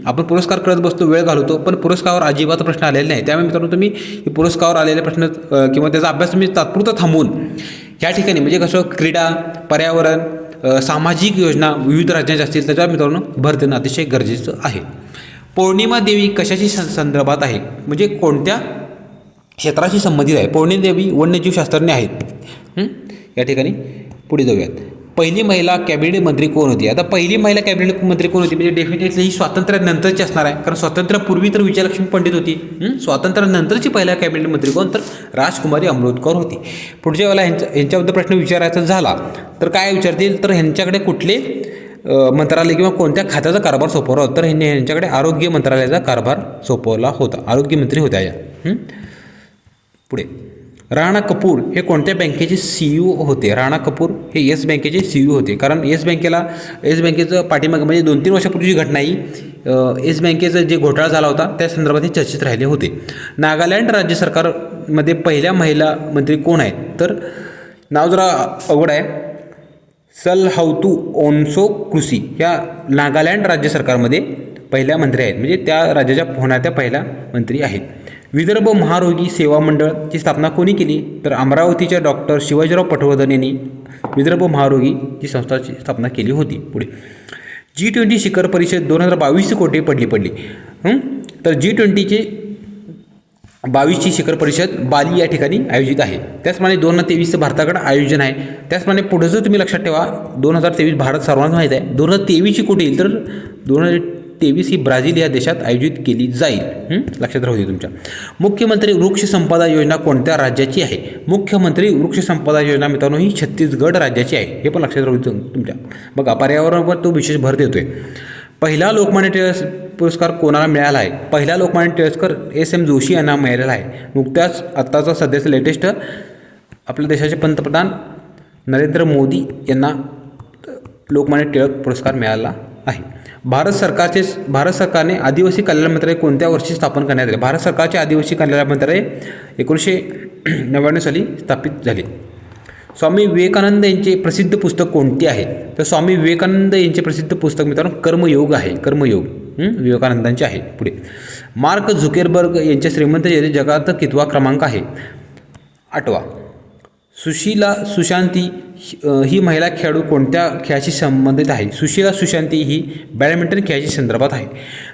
Speaker 1: आपण पुरस्कार करत बसतो, वेळ घालवतो, पण पुरस्कारावर अजिबात प्रश्न आलेले नाही. त्यामुळे मित्रांनो तुम्ही पुरस्कारावर आलेले प्रश्न किंवा त्याचा अभ्यास तुम्ही तात्पुरता थांबवून ह्या ठिकाणी म्हणजे कसं क्रीडा, पर्यावरण, सामाजिक योजना विविध राज्यांच्या असतील त्याच्यावर मित्रांनो भर देणं अतिशय गरजेचं आहे. पौर्णिमा देवी कशाशी संदर्भात आहे? म्हणजे कोणत्या क्षेत्राशी संबंधित आहे? पौर्णिमा देवी वन्यजीव शास्त्रज्ञ आहेत. या ठिकाणी पुढे जाऊयात. पहिली महिला कॅबिनेट मंत्री कोण होती? आता पहिली महिला कॅबिनेट मंत्री कोण होती म्हणजे डेफिनेटली ही स्वातंत्र्यानंतरची असणार आहे, कारण स्वातंत्र्यापूर्वी तर विजयलक्ष्मी पंडित होती. स्वातंत्र्यानंतरची पहिला कॅबिनेट मंत्री कोण? तर राजकुमारी अमृतकौर होती. पुढच्या वेळेला ह्यांच्याबद्दल प्रश्न विचारायचा झाला तर काय विचारतील, तर ह्यांच्याकडे कुठले मंत्रालय किंवा कोणत्या खात्याचा कारभार सोपवला होता? तर यांच्याकडे आरोग्य मंत्रालयाचा कारभार सोपवला होता. आरोग्यमंत्री होत्या या. पुढे राणा कपूर हे कोणत्या बँकेचे CEO होते? राणा कपूर हे येस बँकेचे CEO होते, कारण येस बँकेचं पाठीमागे म्हणजे 2-3 वर्षापूर्वीची घटना ही येस बँकेचा जे घोटाळा झाला होता त्या संदर्भात हे चर्चेत राहिले होते. नागालँड राज्य सरकारमध्ये पहिल्या महिला मंत्री कोण आहेत? तर नाव जरा अवघड आहे. सलहौतू ओन्सोक्रुसी ह्या नागालँड राज्य सरकारमध्ये पहिल्या मंत्री आहेत, म्हणजे त्या राज्याच्या होणाऱ्या पहिल्या मंत्री आहेत. विदर्भ महारोगी सेवा मंडळची स्थापना कोणी केली? तर अमरावतीच्या डॉक्टर शिवाजीराव पटवर्धन यांनी विदर्भ महारोगी संस्थाची स्थापना केली होती. पुढे G20 शिखर परिषद 2022 कोठे पडली? तर G20ची 22ची शिखर परिषद बाली या ठिकाणी आयोजित आहे. त्याचप्रमाणे 2023 भारताकडे आयोजन आहे. त्याचप्रमाणे पुढे जर तुम्ही लक्षात ठेवा 2023 भारत सर्वांना माहीत आहे. 2023ची कुठे येईल? तर 2023 ही ब्राझील या देशात आयोजित केली जाईल. लक्षात राहू दे तुमच्या. मुख्यमंत्री वृक्ष संपदा योजना कोणत्या राज्याची आहे? मुख्यमंत्री वृक्ष संपदा योजना मित्रांनो ही छत्तीसगड राज्याची आहे, हे पण लक्षात राहू दे तुमच्या. बघा पर्यावरणावर तो विशेष भर देतोय. पहिला लोकमान्य टिळक पुरस्कार कोणाला मिळाला आहे? पहिला लोकमान्य टिळक SM जोशी यांना मिळालेला आहे. नुकत्याच आत्ताचा सध्याचं लेटेस्ट आपल्या देशाचे पंतप्रधान नरेंद्र मोदी यांना लोकमान्य टिळक पुरस्कार मिळाला आहे. भारत सरकारने आदिवासी कल्याण मंत्रालय कोणत्या वर्षी स्थापन करण्यात आले? भारत सरकारचे आदिवासी कल्याण मंत्रालय 1999 साली स्थापित झाले. स्वामी विवेकानंद यांचे प्रसिद्ध पुस्तक कोणते आहे? तर स्वामी विवेकानंद यांचे प्रसिद्ध पुस्तक मित्रांनो कर्मयोग आहे. कर्मयोग विवेकानंदांचे आहे. पुढे मार्क झुकेरबर्ग यांच्या श्रीमंत यादीत जगात कितवा क्रमांक आहे? 8वा. सुशीला सुशांती ही महिला खेळाडू कोणत्या खेळाशी संबंधित आहे? सुशीला सुशांती ही बॅडमिंटन खेळाची संदर्भात आहे.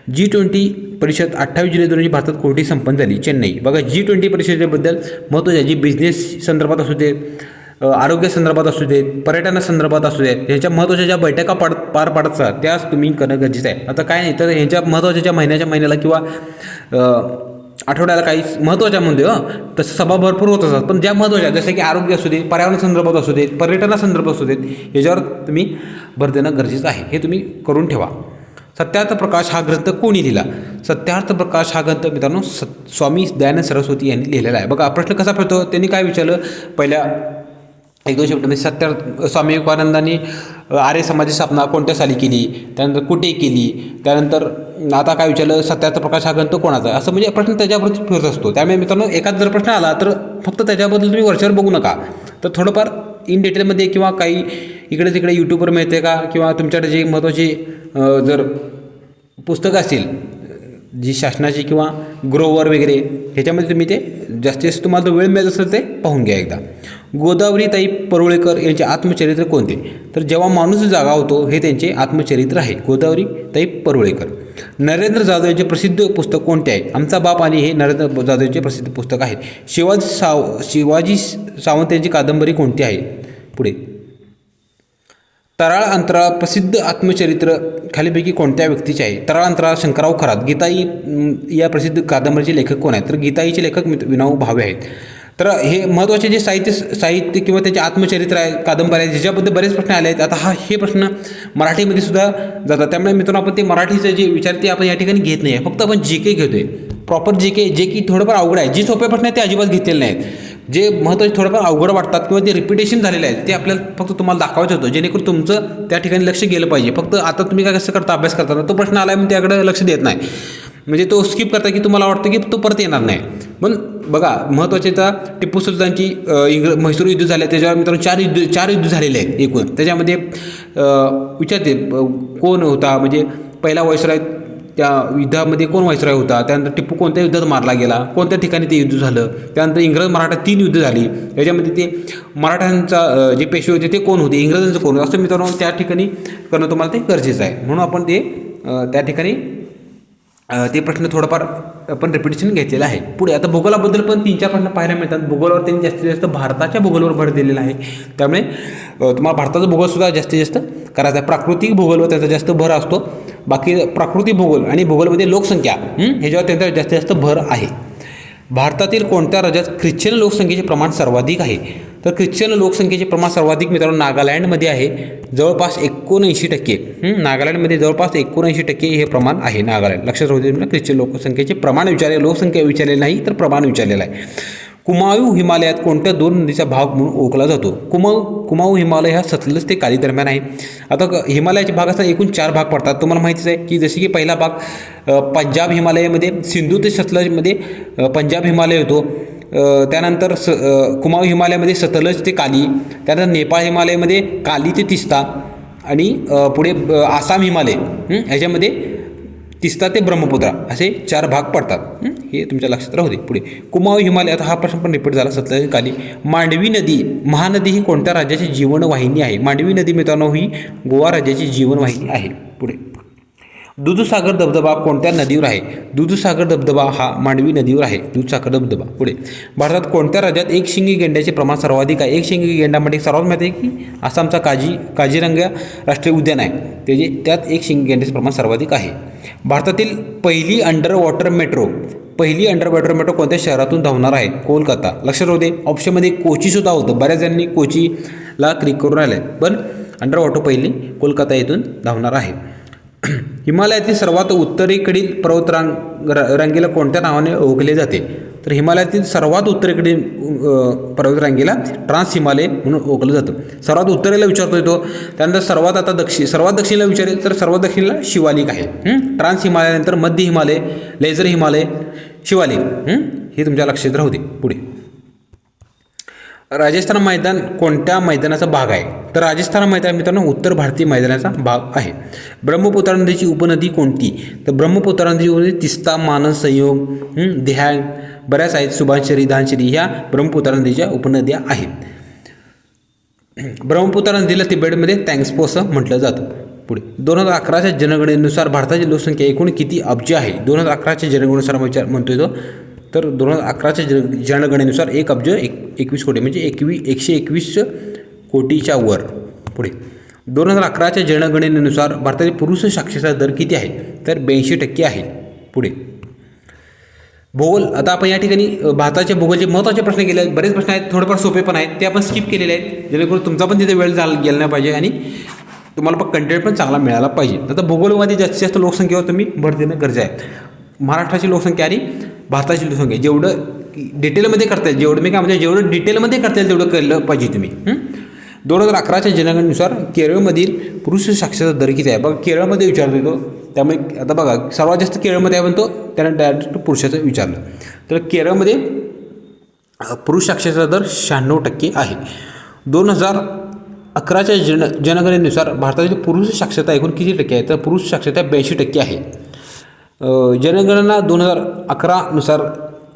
Speaker 1: G20 परिषद 28 जुलै 2000 भारतात कोठे संपन्न झाली? चेन्नई. बघा G20 परिषदेबद्दल महत्त्वाचे जी बिझनेस संदर्भात असू दे, आरोग्य संदर्भात असू देत, पर्यटनासंदर्भात असू देत, ह्याच्या महत्त्वाच्या ज्या बैठका पार पाडतात त्याच तुम्ही करणं गरजेचं आहे. आता काय नाही तर ह्यांच्या महत्त्वाच्या ज्या महिन्याला किंवा आठवड्याला काही महत्त्वाच्या म्हणते तसं सभा भरपूर होत असतात, पण ज्या महत्त्वाच्या जसं की आरोग्य असू दे, पर्यावरण संदर्भात असू देत, पर्यटनासंदर्भात असू देत, ह्याच्यावर तुम्ही भर देणं गरजेचं आहे. हे तुम्ही करून ठेवा. सत्यार्थ प्रकाश हा ग्रंथ कोणी लिहिला? सत्यार्थ प्रकाश हा ग्रंथ मित्रांनो स्वामी दयानंद सरस्वती यांनी लिहिलेला आहे. बघा प्रश्न कसा पडतो, त्यांनी काय विचारलं पहिल्या 1-2 शब्दामध्ये स्वामी विवेकानंदांनी आर्य समाजाची स्थापना कोणत्या साली केली, त्यानंतर कुठे केली, त्यानंतर आता काय विचारलं सत्यार्थ प्रकाश हा ग्रंथ कोणाचा आहे, असं म्हणजे प्रश्न त्याच्यावरती फिरत असतो. त्यामुळे मित्रांनो एखादा जर प्रश्न आला तर फक्त त्याच्याबद्दल तुम्ही वरच्यावर बघू नका, तर थोडंफार इन डिटेलमध्ये किंवा काही इकडे तिकडे यूट्यूबवर मिळते का, किंवा तुमच्याकडे जे महत्त्वाची जर पुस्तकं असतील जी शासनाची किंवा ग्रोवर वगैरे ह्याच्यामध्ये तुम्ही ते जास्तीत जास्त तुम्हाला वेळ मिळत असेल ते पाहून घ्या एकदा. गोदावरीताई परुळेकर यांचे आत्मचरित्र कोणते? तर जेव्हा माणूस जागा होतो हे त्यांचे आत्मचरित्र आहे. गोदावरीताई परुळेकर. नरेंद्र जाधव यांचे प्रसिद्ध पुस्तक कोणते आहे? आमचा बाप आणि हे नरेंद्र जाधव यांचे प्रसिद्ध पुस्तक आहे. शिवाजी सावंत यांची कादंबरी कोणती आहे? पुढे तराळ अंतराळ प्रसिद्ध आत्मचरित्र खालीपैकी कोणत्या व्यक्तीचे आहे? तराळ अंतराळ शंकरराव खरात. गीताई या प्रसिद्ध कादंबरीचे लेखक कोण आहेत? तर गीताईचे लेखक विनाऊ भावे आहेत. तर हे महत्त्वाचे जे साहित्य किंवा त्याचे आत्मचरित्र आहे, कादंबरी आहे, ज्याच्याबद्दल बरेच प्रश्न आले आहेत. आता हे प्रश्न मराठीमध्ये सुद्धा जातात, त्यामुळे मित्रांनो आपण ते मराठीचं जे विचारते आपण या ठिकाणी घेत नाही आहे, फक्त आपण GK घेतोय. प्रॉपर GK जे की थोडंफार अवघड आहे. जी सोपे प्रश्न आहेत ते अजिबात घेतलेले नाहीत. जे महत्त्वाचे थोडंफार अवघड वाटतात किंवा जे रिपिटेशन झालेले आहेत ते आपल्याला फक्त तुम्हाला दाखवायचं होतं, जेणेकरून तुमचं त्या ठिकाणी लक्ष गेलं पाहिजे. फक्त आता तुम्ही काय कसं करता, अभ्यास करताना तो प्रश्न आला आहे म्हणून त्याकडे लक्ष देत नाही, म्हणजे तो स्किप करता की तुम्हाला वाटतं की तो परत येणार नाही. पण बघा महत्त्वाचे तर टिपू सुलतानची म्हैसूर युद्ध झाले, त्याच्यावर मित्रांनो चार युद्ध झालेले आहेत एकूण. त्याच्यामध्ये विचारते कोण होता, म्हणजे पहिला व्हाईसरॉय त्या युद्धामध्ये कोण व्हाईसरॉय होता, त्यानंतर टिपू कोणत्या युद्धात मारला गेला, कोणत्या ठिकाणी ते युद्ध झालं, त्यानंतर इंग्रज मराठा 3 युद्ध झाली, याच्यामध्ये ते मराठ्यांचा जे पेशवे होते ते कोण होते, इंग्रजांचं कोण होतं, असं मित्रांनो त्या ठिकाणी करणं तुम्हाला ते गरजेचं आहे. म्हणून आपण ते त्या ठिकाणी ते प्रश्न थोडंफार आपण रिपिटेशन घेतलेलं आहे. पुढे आता भूगोलाबद्दल पण 3-4 प्रश्न पाहायला मिळतात. भूगोलावर त्यांनी जास्तीत जास्त भारताच्या भूगोलावर भर दिलेला आहे. त्यामुळे तुम्हाला भारताचा भूगोलसुद्धा जास्तीत जास्त करायचा आहे. प्राकृतिक भूगोलवर त्यांचा जास्त भर असतो. बाकी प्राकृतिक भूगोल आणि भूगोलमध्ये लोकसंख्या ह्याच्यावर त्यांचा जास्तीत जास्त भर आहे. भारतातील कोणत्या राज्यात ख्रिश्चन लोकसंख्येचे प्रमाण सर्वाधिक आहे? तर ख्रिश्चन लोकसंख्येचे प्रमाण सर्वाधिक मित्रांनो नागालँडमध्ये आहे, जवळपास 79%. नागालँडमध्ये जवळपास 79% हे प्रमाण आहे. नागालँड लक्षात राहू दे. ख्रिश्चन लोकसंख्येचे प्रमाण विचारले, लोकसंख्या विचारलेली नाही तर प्रमाण विचारलेलं आहे. कुमाऊ हिमालयात कोणत्या 2 नदीचा भाग म्हणून ओळखला जातो? कुमाऊ हिमालय हा सतलज ते काली दरम्यान आहे. आता हिमालयाचे भाग असतात एकूण 4 भाग पडतात. तुम्हाला माहितीच आहे की जसे की पहिला भाग पंजाब हिमालयामध्ये सिंधू ते सतलजमध्ये पंजाब हिमालय होतो. त्यानंतर कुमाऊ हिमालयामध्ये सतलज ते काली, त्यानंतर नेपाळ हिमालयामध्ये काली ते तिस्ता आणि पुढे आसाम हिमालय ह्याच्यामध्ये तिस्ता ते ब्रह्मपुत्रा असे 4 भाग पडतात. हे तुमच्या लक्षात राहू दे. पुढे कुमाऊ हिमालय, आता हा प्रश्न पण रिपीट झाला. सतलज काली. मांडवी नदी महानदी ही कोणत्या राज्याची जीवनवाहिनी आहे? मांडवी नदी मित्रांनो ही गोवा राज्याची जीवनवाहिनी आहे. पुढे दूधसागर धबधबा कोणत्या नदीवर आहे? दूधसागर धबधबा हा मांडवी नदीवर आहे. दूधसागर धबधबा. पुढे भारतात कोणत्या राज्यात एकशिंगी गेंड्याचे प्रमाण सर्वाधिक आहे? एकशिंगी गेंड्यामध्ये सर्वात माहिती आहे की आसामचा काझीरंगा राष्ट्रीय उद्यान आहे, त्यात एकशिंगी गेंड्याचे प्रमाण सर्वाधिक आहे. भारतातील पहिली अंडर वॉटर मेट्रो कोणत्या शहरातून धावणार आहे? कोलकाता. लक्षात राहू दे. ऑप्शनमध्ये कोचीसुद्धा होतं. बऱ्याच जणांनी कोचीला क्लिक करून राहिले, पण अंडर वॉटर पहिली कोलकाता येथून धावणार आहे. हिमालयातील सर्वात उत्तरेकडील पर्वतरांगेला कोणत्या नावाने ओळखले जाते? तर हिमालयातील सर्वात उत्तरेकडील पर्वतरांगेला ट्रान्स हिमालय म्हणून ओळखलं जातं. सर्वात उत्तरेला विचारतोय तो. त्यानंतर सर्वात दक्षिणला विचारेल तर सर्वात दक्षिणला शिवालिक आहे. ट्रान्स हिमालयानंतर मध्य हिमालय, लेझर हिमालय, शिवालिक हे तुमच्या लक्षात राहू दे. पुढे राजस्थान मैदान कोणत्या मैदानाचा भाग आहे? तर राजस्थान मैदान मित्रांनो उत्तर भारतीय मैदानाचा भाग आहे. ब्रह्मपुत्रा नदीची उपनदी कोणती? तर ब्रह्मपुत्रा नदीची उपनदी तिस्ता, मानस, संयोग, दिहांग बऱ्याच आहेत. सुभाषरी, धानशिरी ह्या ब्रह्मपुत्रा नदीच्या उपनद्या आहेत. ब्रह्मपुत्रा नदीला तिबेटमध्ये तँग्सपो असं म्हटलं जातं. पुढे 2011च्या जनगणनेनुसार भारताची लोकसंख्या एकूण किती अब्ज आहे? 2011च्या जनगणनेनुसार म्हणतोय तो. तर 2011च्या जनगणनेनुसार 1 अब्ज 21 कोटी म्हणजे 121 कोटीच्या वर. पुढे 2011च्या जनगणनेनुसार भारतातील पुरुष साक्षरता दर किती आहे? तर 82% आहे. पुढे भूगोल. आता आपण या ठिकाणी भारताच्या भूगोलचे महत्त्वाचे प्रश्न केले आहेत. बरेच प्रश्न आहेत, थोडेफार सोपे पण आहेत, ते आपण स्किप केलेले आहेत जेणेकरून तुमचा पण तिथे वेळ गेला नाही पाहिजे आणि तुम्हाला पण कंटेंट पण चांगला मिळाला पाहिजे. आता भूगोलमध्ये जास्तीत जास्त लोकसंख्येवर तुम्ही भर देणं गरजेचं आहे. महाराष्ट्राची लोकसंख्या आणि भारताची लोकसंख्या जेवढं डिटेलमध्ये करता येईल, जेवढं डिटेलमध्ये करता येईल तेवढं केलं पाहिजे तुम्ही. 2011च्या जनगणनेनुसार केरळमधील पुरुष साक्षरता दर किती आहे? बघा केरळमध्ये विचारतो तो, त्यामुळे आता बघा सर्वात जास्त केरळमध्ये आहे पण तो त्यानं डायरेक्ट पुरुषाचं विचारलं. तर केरळमध्ये पुरुष साक्षरता दर 96% आहे. 2011च्या जनगणनेनुसार भारतातील पुरुष साक्षरता एकूण किती टक्के आहे? तर पुरुष साक्षरता 82% आहे. जनगणना 2011नुसार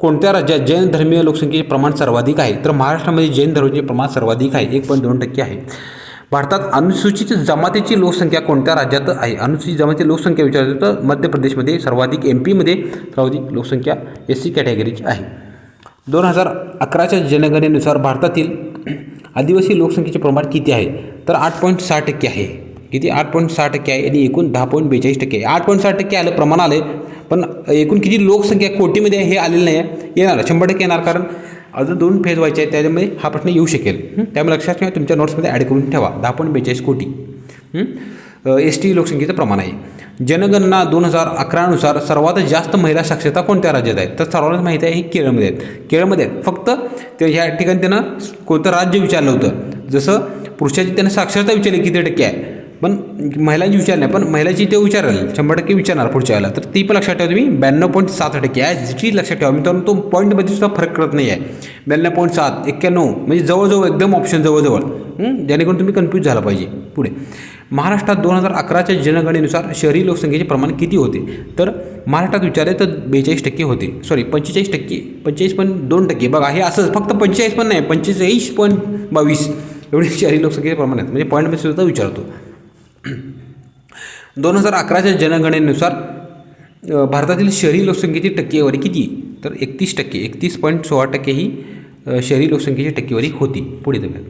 Speaker 1: कोणत्या राज्यात जैन धर्मीय लोकसंख्येचे प्रमाण सर्वाधिक आहे? तर महाराष्ट्रामध्ये जैन धर्माचे प्रमाण सर्वाधिक आहे, 1.2% आहे. भारतात अनुसूचित जमातीची लोकसंख्या कोणत्या राज्यात आहे? अनुसूचित जमातीची लोकसंख्या विचारली तर मध्य प्रदेशमध्ये सर्वाधिक, MP मध्ये सर्वाधिक लोकसंख्या SC कॅटेगरीची आहे. 2011च्या जनगणनेनुसार भारतातील आदिवासी लोकसंख्येचे प्रमाण किती आहे? तर 8.6% आहे. किती? 8.6% आहे आणि एकूण 10.42% आहे. 8.6% आलं प्रमाण आले, पण एकूण किती लोकसंख्या कोटीमध्ये हे आलेलं नाही आहे. येणार 100% येणार, कारण अजून 2 फेज व्हायचे आहेत, त्याच्यामध्ये हा प्रश्न येऊ शकेल. त्यामुळे लक्षात ठेवा, तुमच्या नोट्समध्ये ॲड करून ठेवा. 10.42 कोटी ST लोकसंख्येचं प्रमाण आहे. जनगणना 2011नुसार सर्वात जास्त महिला साक्षरता कोणत्या राज्यात आहे? तर सर्वांना माहिती आहे हे केरळमध्ये आहेत. केरळमध्ये आहेत. फक्त ते ह्या ठिकाणी त्यानं कोणतं राज्य विचारलं होतं. जसं पुरुषाची त्यानं साक्षरता विचारली किती टक्के आहे, पण महिलांची विचार नाही, पण महिलाची ते विचाराल 100% विचारणार पुढच्या वेळेला. तर ती पण लक्षात ठेवा तुम्ही. 92.7% आहे जी लक्षात ठेवा मित्रांनो. तो पॉईंटमध्ये सुद्धा फरक करत नाही आहे. 92.7, 91 म्हणजे जवळजवळ एकदम ऑप्शन जवळजवळ, जेणेकरून तुम्ही कन्फ्यूज झाला पाहिजे. पुढे महाराष्ट्रात 2011च्या जनगणनेनुसार शहरी लोकसंख्येचे प्रमाण किती होते? तर महाराष्ट्रात विचारले तर 42% होते. सॉरी 45%, 45.2%. बघा हे असं फक्त 45 पण नाही, 45.22 एवढे शहरी लोकसंख्येचे प्रमाण आहेत. म्हणजे पॉईंटमध्ये सुद्धा विचारतो. 2011च्या जनगणनेनुसार भारतातील शहरी लोकसंख्येची टक्केवारी किती? तर 31%, 31.16% ही शहरी लोकसंख्येची टक्केवारी होती. पुढे जाऊया.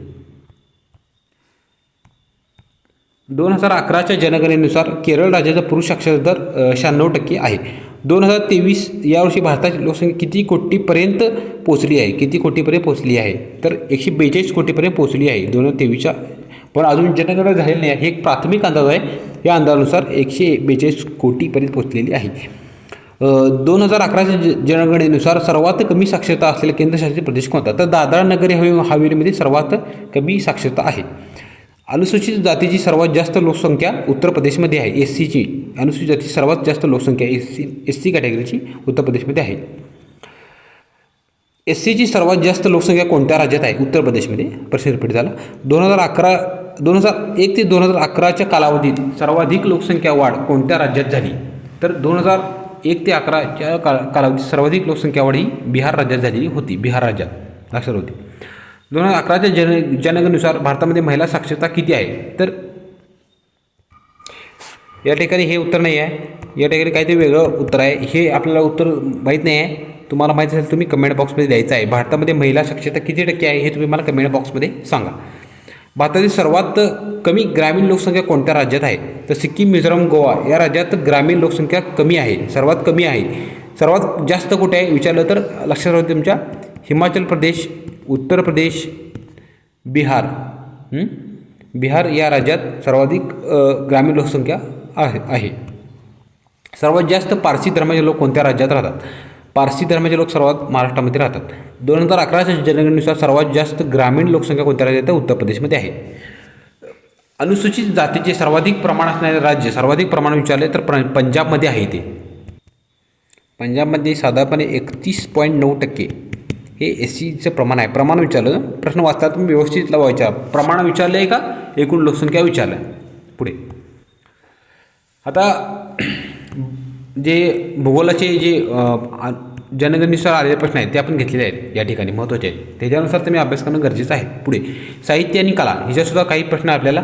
Speaker 1: 2011च्या जनगणनेनुसार केरळ राज्याचा पुरुष साक्षरता दर 96% आहे. 2023 यावर्षी भारताची लोकसंख्या किती कोटीपर्यंत पोहोचली आहे? किती कोटीपर्यंत पोहोचली आहे? तर 142 कोटीपर्यंत पोहोचली आहे 2023च्या. पण अजून जनगणना झालेली नाही आहे. हे एक प्राथमिक अंदाज आहे. या अंदाजानुसार 142 कोटीपर्यंत पोहोचलेली आहे. 2011च्या जनगणनेनुसार सर्वात कमी साक्षरता असलेला केंद्रशासित प्रदेश कोणता? तर दादरा नगर हवेलीमध्ये सर्वात कमी साक्षरता आहे. अनुसूचित जातीची सर्वात जास्त लोकसंख्या उत्तर प्रदेशमध्ये आहे. SCची अनुसूचित जातीची सर्वात जास्त लोकसंख्या SC कॅटेगरीची उत्तर प्रदेशमध्ये आहे. SCची सर्वात जास्त लोकसंख्या कोणत्या राज्यात आहे? उत्तर प्रदेशमध्ये. प्रश्न रिपीट झाला. 2001 ते 2011च्या कालावधीत सर्वाधिक लोकसंख्या वाढ कोणत्या राज्यात झाली? तर 2001 ते 2011च्या कालावधीत सर्वाधिक लोकसंख्या वाढ ही बिहार राज्यात झालेली होती. बिहार राज्यात लक्षात होती. 2011च्या जनगणनेनुसार भारतामध्ये महिला साक्षरता किती आहे? तर या ठिकाणी हे उत्तर नाही आहे. या ठिकाणी काहीतरी वेगळं उत्तर आहे. हे आपल्याला उत्तर माहीत नाही आहे. तुम्हाला माहीत असेल तुम्ही कमेंट बॉक्समध्ये द्यायचं आहे. भारतामध्ये महिला साक्षरता किती टक्के आहे हे तुम्ही मला कमेंट बॉक्समध्ये सांगा. भारतातील सर्वात कमी ग्रामीण लोकसंख्या कोणत्या राज्यात आहे? तर सिक्कीम, मिझोराम, गोवा या राज्यात ग्रामीण लोकसंख्या कमी आहे. सर्वात कमी आहे. सर्वात जास्त कुठे आहे विचारलं तर लक्षात राहू तुमच्या हिमाचल प्रदेश, उत्तर प्रदेश, बिहार. बिहार या राज्यात सर्वाधिक ग्रामीण लोकसंख्या आहे. सर्वात जास्त पारसी धर्माचे लोक कोणत्या राज्यात राहतात? पारसी धर्माचे लोक सर्वात महाराष्ट्रामध्ये राहतात. 2011च्या जनगणनेनुसार सर्वात जास्त ग्रामीण लोकसंख्या कोणत्या राज्यात? उत्तर प्रदेशमध्ये आहे. अनुसूचित जातीचे सर्वाधिक प्रमाण असणारे राज्य सर्वाधिक प्रमाण विचारले तर पंजाबमध्ये आहे. ते पंजाबमध्ये साधारणपणे 31.9% हे SCचं प्रमाण आहे. प्रमाण विचारलं प्रश्न वाचता तुम्ही व्यवस्थित लावायचा. प्रमाण विचारलं आहे का एकूण लोकसंख्या विचारलं? पुढे आता जे भूगोलाचे जे जनगणनेनुसार आलेले प्रश्न आहेत ते आपण घेतलेले आहेत. या ठिकाणी महत्त्वाचे आहेत. त्याच्यानुसार तुम्ही अभ्यास करणं गरजेचं आहे. पुढे साहित्य आणि कला ह्याच्यासुद्धा काही प्रश्न आपल्याला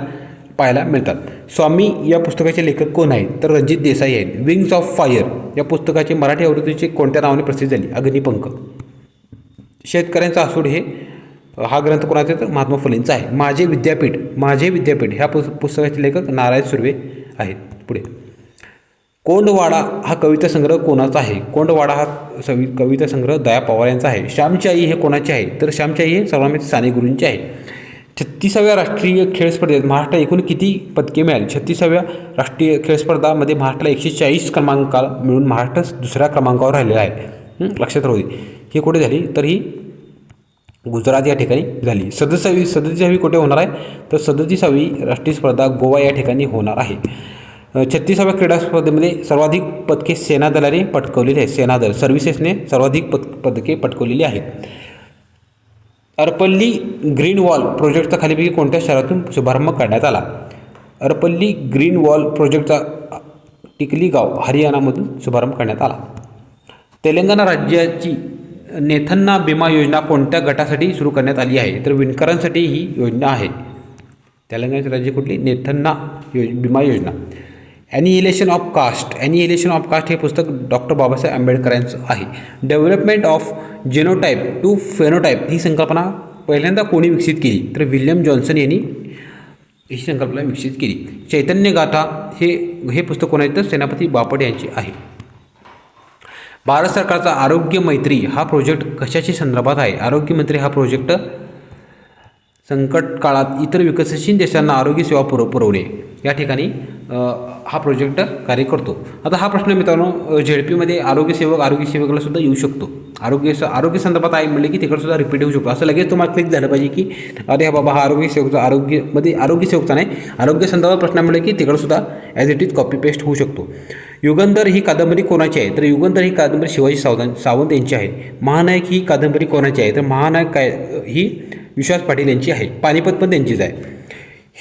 Speaker 1: पाहायला मिळतात. स्वामी या पुस्तकाचे लेखक कोण आहेत? तर रणजित देसाई आहेत. विंग्स ऑफ फायर या पुस्तकाचे मराठी आवृत्तीचे कोणत्या नावाने प्रसिद्ध झाली? अग्निपंख. शेतकऱ्यांचा आसूड हा ग्रंथ कोणाचा? तर महात्मा फुलेंचा आहे. माझे विद्यापीठ ह्या पुस्तकाचे लेखक नारायण सुर्वे आहेत. पुढे कोंडवाडा हा कविता संग्रह कोणाचा आहे? कोंडवाडा हा कविता संग्रह दया पवार यांचा आहे. श्यामची आई हे कोणाचे आहे? तर श्यामची आई हे सर्वांमध्ये साने गुरूंचे आहे. 36व्या राष्ट्रीय खेळ स्पर्धेत महाराष्ट्र एकूण किती पदके मिळाली? 36व्या राष्ट्रीय खेळ स्पर्धामध्ये महाराष्ट्राला 140 क्रमांक मिळून महाराष्ट्र दुसऱ्या क्रमांकावर राहिलेला आहे. लक्षात राहू दे. ही कुठे झाली? तर ही गुजरात या ठिकाणी झाली. 37वी कुठे होणार आहे? तर 37वी राष्ट्रीय स्पर्धा गोवा या ठिकाणी होणार आहे. 36व्या क्रीडा स्पर्धेमध्ये सर्वाधिक पदके सेना दलाने पटकवलेली आहेत. सेनादल सर्व्हिसेसने सर्वाधिक पदके पटकवलेली आहेत. अर्पल्ली ग्रीन वॉल प्रोजेक्टचा खालीपैकी कोणत्या शहरातून शुभारंभ करण्यात आला? अर्पल्ली ग्रीन वॉल प्रोजेक्टचा टिकली गाव हरियाणामधून शुभारंभ करण्यात आला. तेलंगणा राज्याची नेथन्ना विमा योजना कोणत्या गटासाठी सुरू करण्यात आली आहे? तर विणकरांसाठी ही योजना आहे. तेलंगणाचे राज्य कुठली? नेथन्ना विमा योजना. ॲनिहिलेशन ऑफ कास्ट हे पुस्तक डॉक्टर बाबासाहेब आंबेडकर यांचं आहे. डेव्हलपमेंट ऑफ जेनोटाईप टू फेनोटाईप ही संकल्पना पहिल्यांदा कोणी विकसित केली? तर विल्यम जॉन्सन यांनी ही संकल्पना विकसित केली. चैतन्य गाथा हे पुस्तक कोणाचे? तर सेनापती बापट यांचे आहे. भारत सरकारचा आरोग्य मैत्री हा प्रोजेक्ट कशाच्या संदर्भात आहे? आरोग्य मैत्री हा प्रोजेक्ट संकट काळात इतर विकसनशील देशांना आरोग्य सेवा पुरवणे या ठिकाणी हा प्रोजेक्ट कार्य करतो. आता हा प्रश्न मित्रांनो झेडपीमध्ये आरोग्य सेवकाला सुद्धा येऊ शकतो. आरोग्य संदर्भात आहे म्हणले की तिकडे सुद्धा रिपीट होऊ शकतो. असं लगेच तुम्हाला क्लिक झालं पाहिजे की अरे हा बाबा हा आरोग्य सेवकचा नाही आरोग्य संदर्भात प्रश्न मिळेल की तिकडे सुद्धा as it is copy paste होऊ शकतो. युगंधर ही कादंबरी कोणाची आहे? तर युगंधर ही कादंबरी शिवाजी सावंत यांची आहे. महानायक ही कादंबरी कोणाची आहे? तर महानायक ही विश्वास पाटील यांची आहे. पानिपत पण त्यांचीच आहे.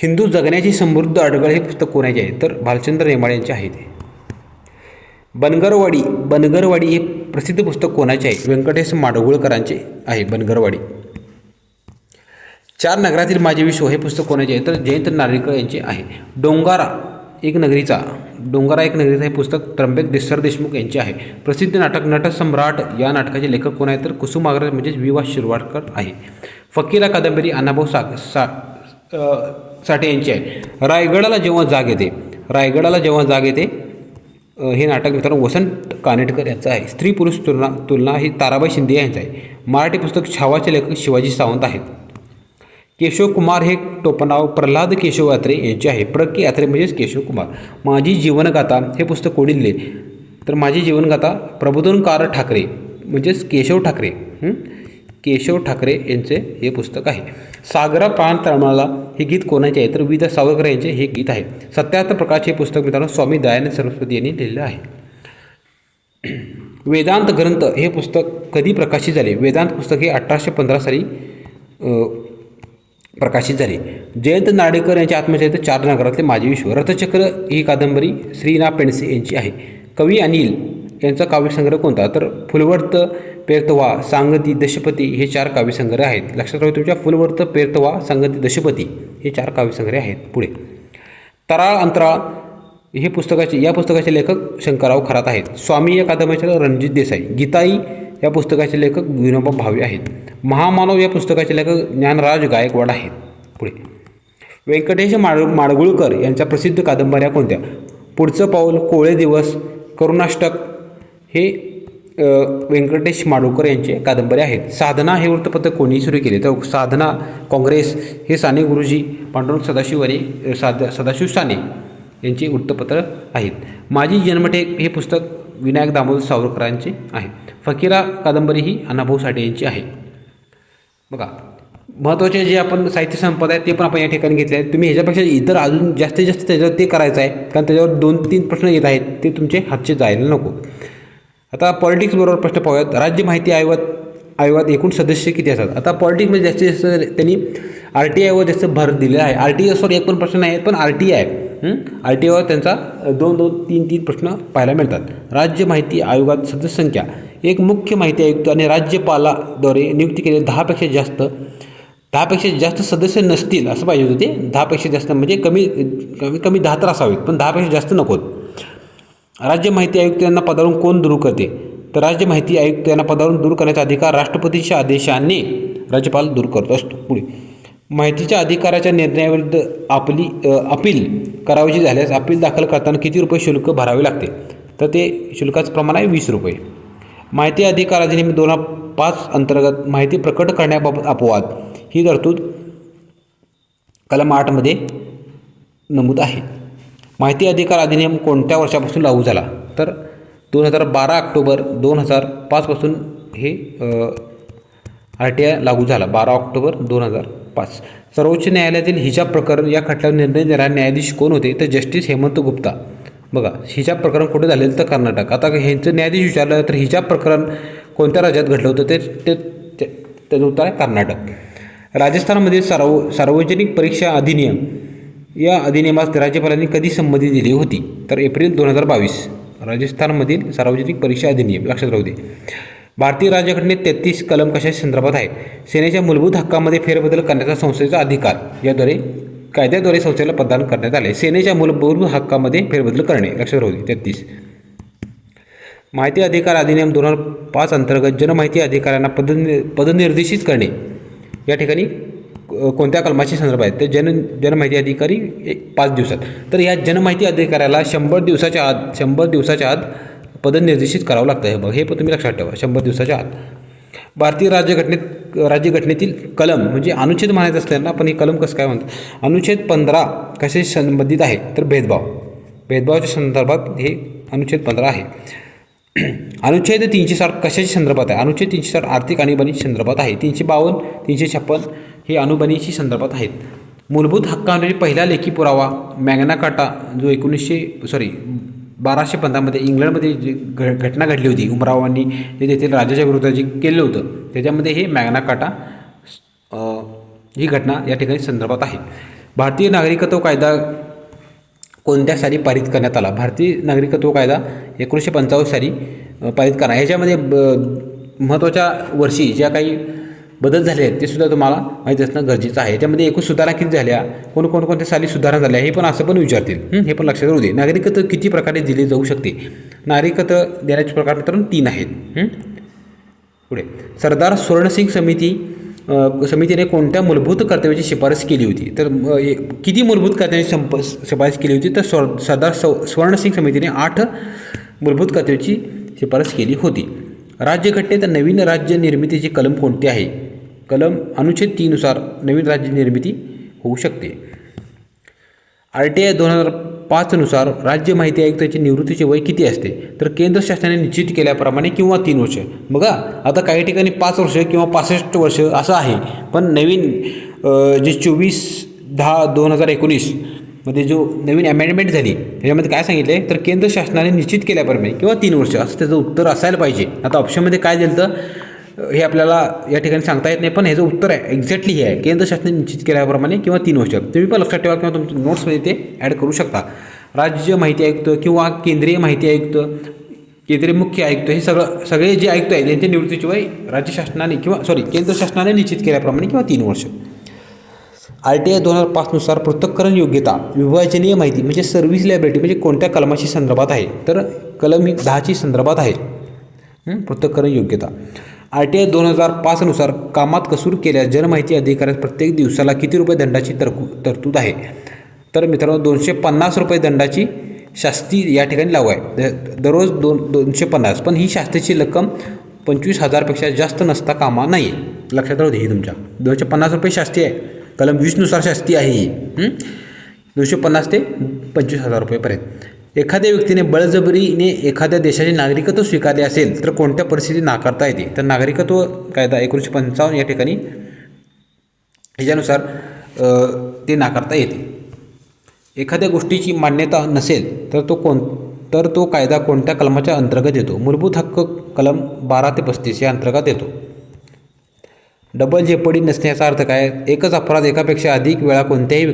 Speaker 1: हिंदू जगण्याची समृद्ध अडगळ हे पुस्तक कोणाचे आहे? तर भालचंद्र नेमाडे यांचे आहे. ते बनगरवाडी हे प्रसिद्ध पुस्तक कोणाचे आहे? व्यंकटेश माडगुळकरांचे आहे. बनगरवाडी. चार नगरातील माझे विश्व हे पुस्तक कोणाचे आहे? तर जयंत नार्वेकर यांचे आहे. डोंगारा एक नगरीचा डोंगरा एक नगरीचा हे पुस्तक त्र्यंबक देशमुख यांचे आहे. प्रसिद्ध नाटक नटसम्राट या नाटकाचे लेखक कोण आहे तर कुसुमाग्रज म्हणजेच वि वा शिरवाडकर आहे. फकीरा कादंबरी अण्णाभाऊ साठे यांची आहे. रायगडाला जेव्हा जाग येते हे नाटक मित्रांनो वसंत कानेटकर यांचं आहे. स्त्री पुरुष तुलना ही ताराबाई शिंदे यांचं आहे. मराठी पुस्तक छावाचे लेखक शिवाजी सावंत आहेत. केशव कुमार हे टोपणनाव प्रल्हाद केशव यात्रे यांचे आहे. के यात्रे म्हणजेच केशव कुमार. माझी जीवनगाथा हे पुस्तक कोणी लिहिले तर माझी जीवनगाथा प्रबोधनकार ठाकरे म्हणजेच केशव ठाकरे यांचे हे पुस्तक आहे. सागरा प्राण तळमळला हे गीत कोणाचे आहे तर वि. दा. सावरकर यांचे हे गीत आहे. सत्यार्थ प्रकाश हे पुस्तक मित्रांनो स्वामी दयानंद सरस्वती यांनी लिहिलेलं आहे. वेदांत ग्रंथ हे पुस्तक कधी प्रकाशित झाले. वेदांत पुस्तक हे 1815 साली प्रकाशित झाले. जयंत नाडेकर यांचे आत्मचरित्र 4 नगरातले माझे विश्व. रथचक्र ही कादंबरी श्री ना पेंडसे यांची आहे. कवी अनिल यांचा काव्यसंग्रह कोणता तर फुलवर्त पेरतवा सांगती दशपती हे 4 काव्यसंग्रह आहेत. लक्षात राहू तुमच्या फुलवर्त पेरतवा सांगती दशपती हे 4 काव्यसंग्रह आहेत. पुढे तराळ अंतराळ हे या पुस्तकाचे लेखक शंकरराव खरात आहेत. स्वामी या कादंबरीचे रणजित देसाई. गीताई या पुस्तकाचे लेखक विनोबा भावे आहेत. महामानव या पुस्तकाचे लेखक ज्ञानराज गायकवाड आहेत. पुढे व्यंकटेश माडगुळकर यांच्या प्रसिद्ध कादंबऱ्या कोणत्या. पुढचं पाऊल, कोळे दिवस, करुणाष्टक हे व्यंकटेश माडगुळकर यांचे कादंबऱ्या आहेत. साधना हे वृत्तपत्र कोणी सुरू केले तर साधना काँग्रेस हे साने गुरुजी पांडुरंग सदाशिव साने यांचे वृत्तपत्र आहेत. माझी जन्मठेप हे पुस्तक विनायक दामोदर सावरकरांचे आहे. फकीरा कादंबरी ही अण्णाभाऊ साठे यांची आहे. बघा महत्त्वाचे जे आपण साहित्य संपदा आहे ते पण आपण या ठिकाणी घेतले आहेत. तुम्ही ह्याच्यापेक्षा इतर अजून जास्तीत जास्त त्याच्यावर ते करायचं आहे कारण त्याच्यावर 2-3 प्रश्न येत आहेत ते तुमचे हातचे जायला नको. आता पॉलिटिक्स बरोबर प्रश्न पाहूयात. राज्य माहिती आयोगात एकूण सदस्य किती असतात. आता पॉलिटिक्समध्ये जास्तीत जास्त त्यांनी RTIवर जास्त भर दिलेला आहे. RTIवर एक पण प्रश्न नाही आहेत पण RTIवर त्यांचा 2-3 प्रश्न पाहायला मिळतात. राज्य माहिती आयोगात सदस्य संख्या एक मुख्य माहिती आयुक्त आणि राज्यपालाद्वारे नियुक्ती केलेले 10पेक्षा जास्त सदस्य नसतील असं पाहिजे होते. 10पेक्षा जास्त म्हणजे कमी 10 तर असावेत पण 10पेक्षा जास्त नकोत. राज्य माहिती आयुक्त यांना पदावरून कोण दूर करते तर राज्य माहिती आयुक्त यांना पदावरून दूर करण्याचा अधिकार राष्ट्रपतीच्या आदेशाने राज्यपाल दूर करत असतो. पुढे माहितीच्या अधिकाराच्या निर्णयाविरुद्ध अपील करावयाची झाल्यास अपील दाखल करताना किती रुपये शुल्क भरावे लागते तर ते शुल्काचं प्रमाण आहे 20 रुपये. माहिती अधिकार अधिनियम 2005 अंतर्गत माहिती प्रकट करण्याबाबत अपवाद ही तरतूद कलम 8 मध्ये नमूद आहे. माहिती अधिकार अधिनियम कोणत्या वर्षापासून लागू झाला तर 12 ऑक्टोबर 2005 पासून हे RTI लागू झाला. 12 ऑक्टोबर 2005. सर्वोच्च न्यायालयातील हिजाब प्रकरण या खटल्यावर निर्णय देणारे न्यायाधीश कोण होते तर जस्टिस हेमंत गुप्ता. बघा हिजाब प्रकरण कुठे झालेलं तर कर्नाटक. आता ह्यांचं न्यायाधीश विचारलं तर हिजाब प्रकरण कोणत्या राज्यात घडलं होतं ते त्याचं उत्तर आहे कर्नाटक. राजस्थानमधील सार्वजनिक परीक्षा अधिनियम या अधिनियमास राज्यपालांनी कधी संमती दिली होती तर एप्रिल 2022. राजस्थानमधील सार्वजनिक परीक्षा अधिनियम लक्षात राहू दे. भारतीय राज्यघटनेत 33 कलम कशाच्या संदर्भात आहे. सेनेच्या मूलभूत हक्कामध्ये फेरबदल करण्याचा संसदेचा अधिकार कायद्याद्वारे संसदेला प्रदान करण्यात आले. सेनेच्या मूलभूत हक्कामध्ये फेरबदल करणे लक्षात राहू दे. 33. माहिती अधिकार अधिनियम 2005 अंतर्गत जनमाहिती अधिकाऱ्यांना पदनिर्देशित करणे या ठिकाणी कोणत्या कलमाचे संदर्भ आहेत तर जनमाहिती अधिकारी 5 दिवसात. तर या जनमाहिती अधिकाऱ्याला 100 दिवसाच्या आत पदनिर्देशित करावं लागतं. हे बघ हे पण तुम्ही लक्षात ठेवा 100 दिवसाच्या आत. भारतीय राज्यघटनेतील कलम म्हणजे अनुच्छेद म्हणायचं असल्यानं आपण हे कलम कसं काय म्हणतो. अनुच्छेद 15 कशाशी संबंधित आहे तर भेदभावाच्या संदर्भात हे अनुच्छेद 15 आहे. अनुच्छेद 360 कशाच्या संदर्भात आहे. अनुच्छेद 360 आर्थिक आणीबाणीच्या संदर्भात आहे. 352 356 हे आणीबाणीशी संदर्भात आहेत. मूलभूत हक्कांवरील पहिला लेखी पुरावा मॅग्ना कार्टा जो 1215 मध्ये इंग्लंडमध्ये जी घटना घडली होती उमरावांनी जे तेथील राजाच्या विरोधात जे केलं होतं त्याच्यामध्ये हे मॅग्ना कार्टा ही घटना या ठिकाणी संदर्भात आहे. भारतीय नागरिकत्व कायदा कोणत्या साली पारित करण्यात आला. भारतीय नागरिकत्व कायदा 1955 साली पारित करा. ह्याच्यामध्ये महत्त्वाच्या वर्षी ज्या काही बदल झाले आहेत ते सुद्धा तुम्हाला माहिती असणं गरजेचं आहे. याच्यामध्ये एकूण सुधारणा किती झाल्या, कोणत्या साली सुधारणा झाल्या हे पण असं पण विचारतील. हे पण लक्षात राहू दे. नागरिकत्व किती प्रकारे दिले जाऊ शकते. नागरिकत्व देण्याचे प्रकार मित्रांनो 3 आहेत. पुढे सरदार सुवर्णसिंग समितीने कोणत्या मूलभूत कर्तव्याची शिफारस केली होती. तर किती मूलभूत कर्तव्याची शिफारस केली होती. तर सरदार सुवर्णसिंग समितीने 8 मूलभूत कर्तव्याची शिफारस केली होती. राज्यघटनेत नवीन राज्य निर्मितीची कलम कोणती आहे. कलम अनुच्छेद 3 नुसार नवीन राज्य निर्मिती होऊ शकते. RTI 2005 नुसार राज्य माहिती आयुक्ताची निवृत्तीचे वय किती असते. तर केंद्र शासनाने निश्चित केल्याप्रमाणे किंवा 3 वर्ष. बघा आता काही ठिकाणी 5 वर्ष किंवा 65 वर्ष असं आहे, पण नवीन जे 24/10/2019 मध्ये जो नवीन अमेंडमेंट झाली त्याच्यामध्ये काय सांगितलं आहे, तर केंद्र शासनाने निश्चित केल्याप्रमाणे किंवा 3 वर्ष असं त्याचं उत्तर असायला पाहिजे. आता ऑप्शनमध्ये काय दिलं तर हे आपल्याला या ठिकाणी सांगता येत नाही, पण ह्याचं उत्तर आहे एक्झॅक्टली हे आहे, केंद्र शासनाने निश्चित केल्याप्रमाणे किंवा 3 वर्ष. तुम्ही पण लक्षात ठेवा किंवा तुमच्या नोट्समध्ये ते ॲड करू शकता. राज्य माहिती आयुक्त किंवा केंद्रीय माहिती आयुक्त, केंद्रीय मुख्य आयुक्त हे सगळे जे आयुक्त आहेत त्यांच्या निवृत्तीचे वय राज्य शासनाने केंद्र शासनाने निश्चित केल्याप्रमाणे किंवा 3 वर्ष. RTI 2005 नुसार पृथक्करण योग्यता विभाजनीय माहिती म्हणजे सर्व्हिस लायबिलिटी म्हणजे कोणत्या कलमाशी संदर्भात आहे. तर कलम ही 10ची संदर्भात आहे. पृथक्करण योग्यता. RTI 2005 नुसार कामात कसूर केल्यास जनमाहिती अधिकाऱ्यास प्रत्येक दिवसाला किती रुपये दंडाची तरतूद आहे. तर मित्रांनो 250 रुपये दंडाची शास्ती या ठिकाणी लागू आहे. दररोज 250, पण ही शास्तीची रक्कम 25,000 पेक्षा जास्त नसता कामा नाही. लक्षात राहू दे. ही तुमच्या 250 रुपये शास्ती आहे. कलम 20 नुसार शास्ती आहे ही. 250 ते 25,000 रुपयेपर्यंत. एखाद्या व्यक्तीने बळजबरीने एखाद्या देशाचे नागरिकत्व स्वीकारले असेल तर कोणत्या परिस्थितीत नाकारता येते. तर नागरिकत्व कायदा 1955 या ठिकाणी ह्याच्यानुसार ते नाकारता येते. एखाद्या गोष्टीची मान्यता नसेल तर तो कायदा कोणत्या कलमाच्या अंतर्गत येतो. मूलभूत हक्क कलम 12 ते 35 या अंतर्गत येतो. डबल जेपडी नसण्याचा अर्थ काय. एकच अपराध एकापेक्षा अधिक वेळा कोणत्याही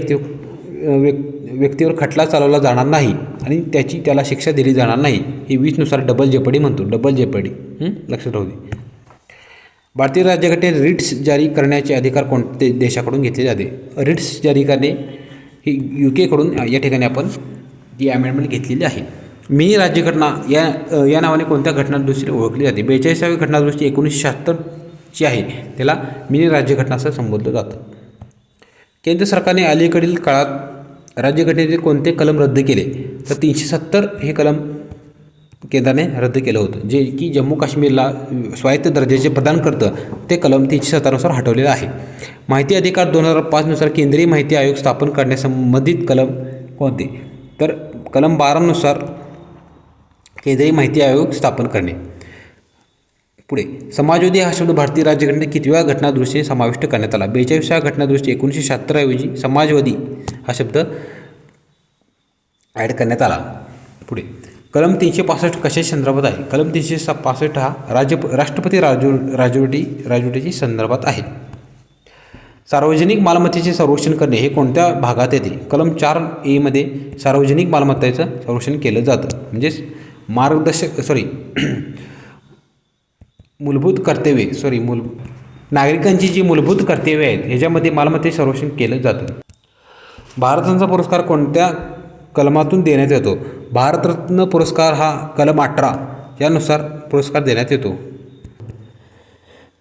Speaker 1: व्यक्तीवर खटला चालवला जाणार नाही आणि त्याला शिक्षा दिली जाणार नाही. ही 20 नुसार डबल जेपडी म्हणतो. डबल जेपडी लक्षात राहू दे. भारतीय राज्यघटनेत रिट्स जारी करण्याचे अधिकार कोणत्या देशाकडून घेतले जाते. रिट्स जारी करणे ही UK कडून या ठिकाणी आपण ही अमेंडमेंट घेतलेली आहे. मिनी राज्यघटना या नावाने कोणत्या घटनादुरुस्तीला ओळखली जाते. 42वी घटनादुरुस्ती 1976ची आहे, त्याला मिनी राज्यघटना असं संबोधलं जातं. केंद्र सरकारने अलीकडील काळात राज्यघटनेतील कोणते कलम रद्द केले. तर 370 हे कलम केंद्राने रद्द केलं होतं, जे की जम्मू काश्मीरला स्वायत्त दर्जाचे प्रदान करतं. ते कलम 370 नुसार हटवलेलं आहे. माहिती अधिकार 2005 नुसार केंद्रीय माहिती आयोग स्थापन करण्यासंबंधित कलम कोणते. तर कलम 12 नुसार केंद्रीय माहिती आयोग स्थापन करणे. पुढे समाजवादी हा शब्द भारतीय राज्यघटनेत कितव्या घटनादुरुस्तीने समाविष्ट करण्यात आला. 42व्या घटनादुरुस्ती 1976 ऐवजी समाजवादी हा शब्द ॲड करण्यात आला. पुढे कलम 365 कशाच्या संदर्भात आहे. कलम 365 हा राष्ट्रपती राजवटीची संदर्भात आहे. सार्वजनिक मालमत्तेचे संरक्षण करणे हे कोणत्या भागात येते. कलम 4A मध्ये सार्वजनिक मालमत्तेचं संरक्षण केलं जातं. म्हणजेच मूलभूत कर्तव्ये नागरिकांची जी मूलभूत कर्तव्ये आहेत ह्याच्यामध्ये मालमत्तेचे संरक्षण केलं जातं. भारतरत्न पुरस्कार कोणत्या कलमातून देण्यात येतो. भारतरत्न पुरस्कार हा कलम 18 यानुसार पुरस्कार देण्यात येतो.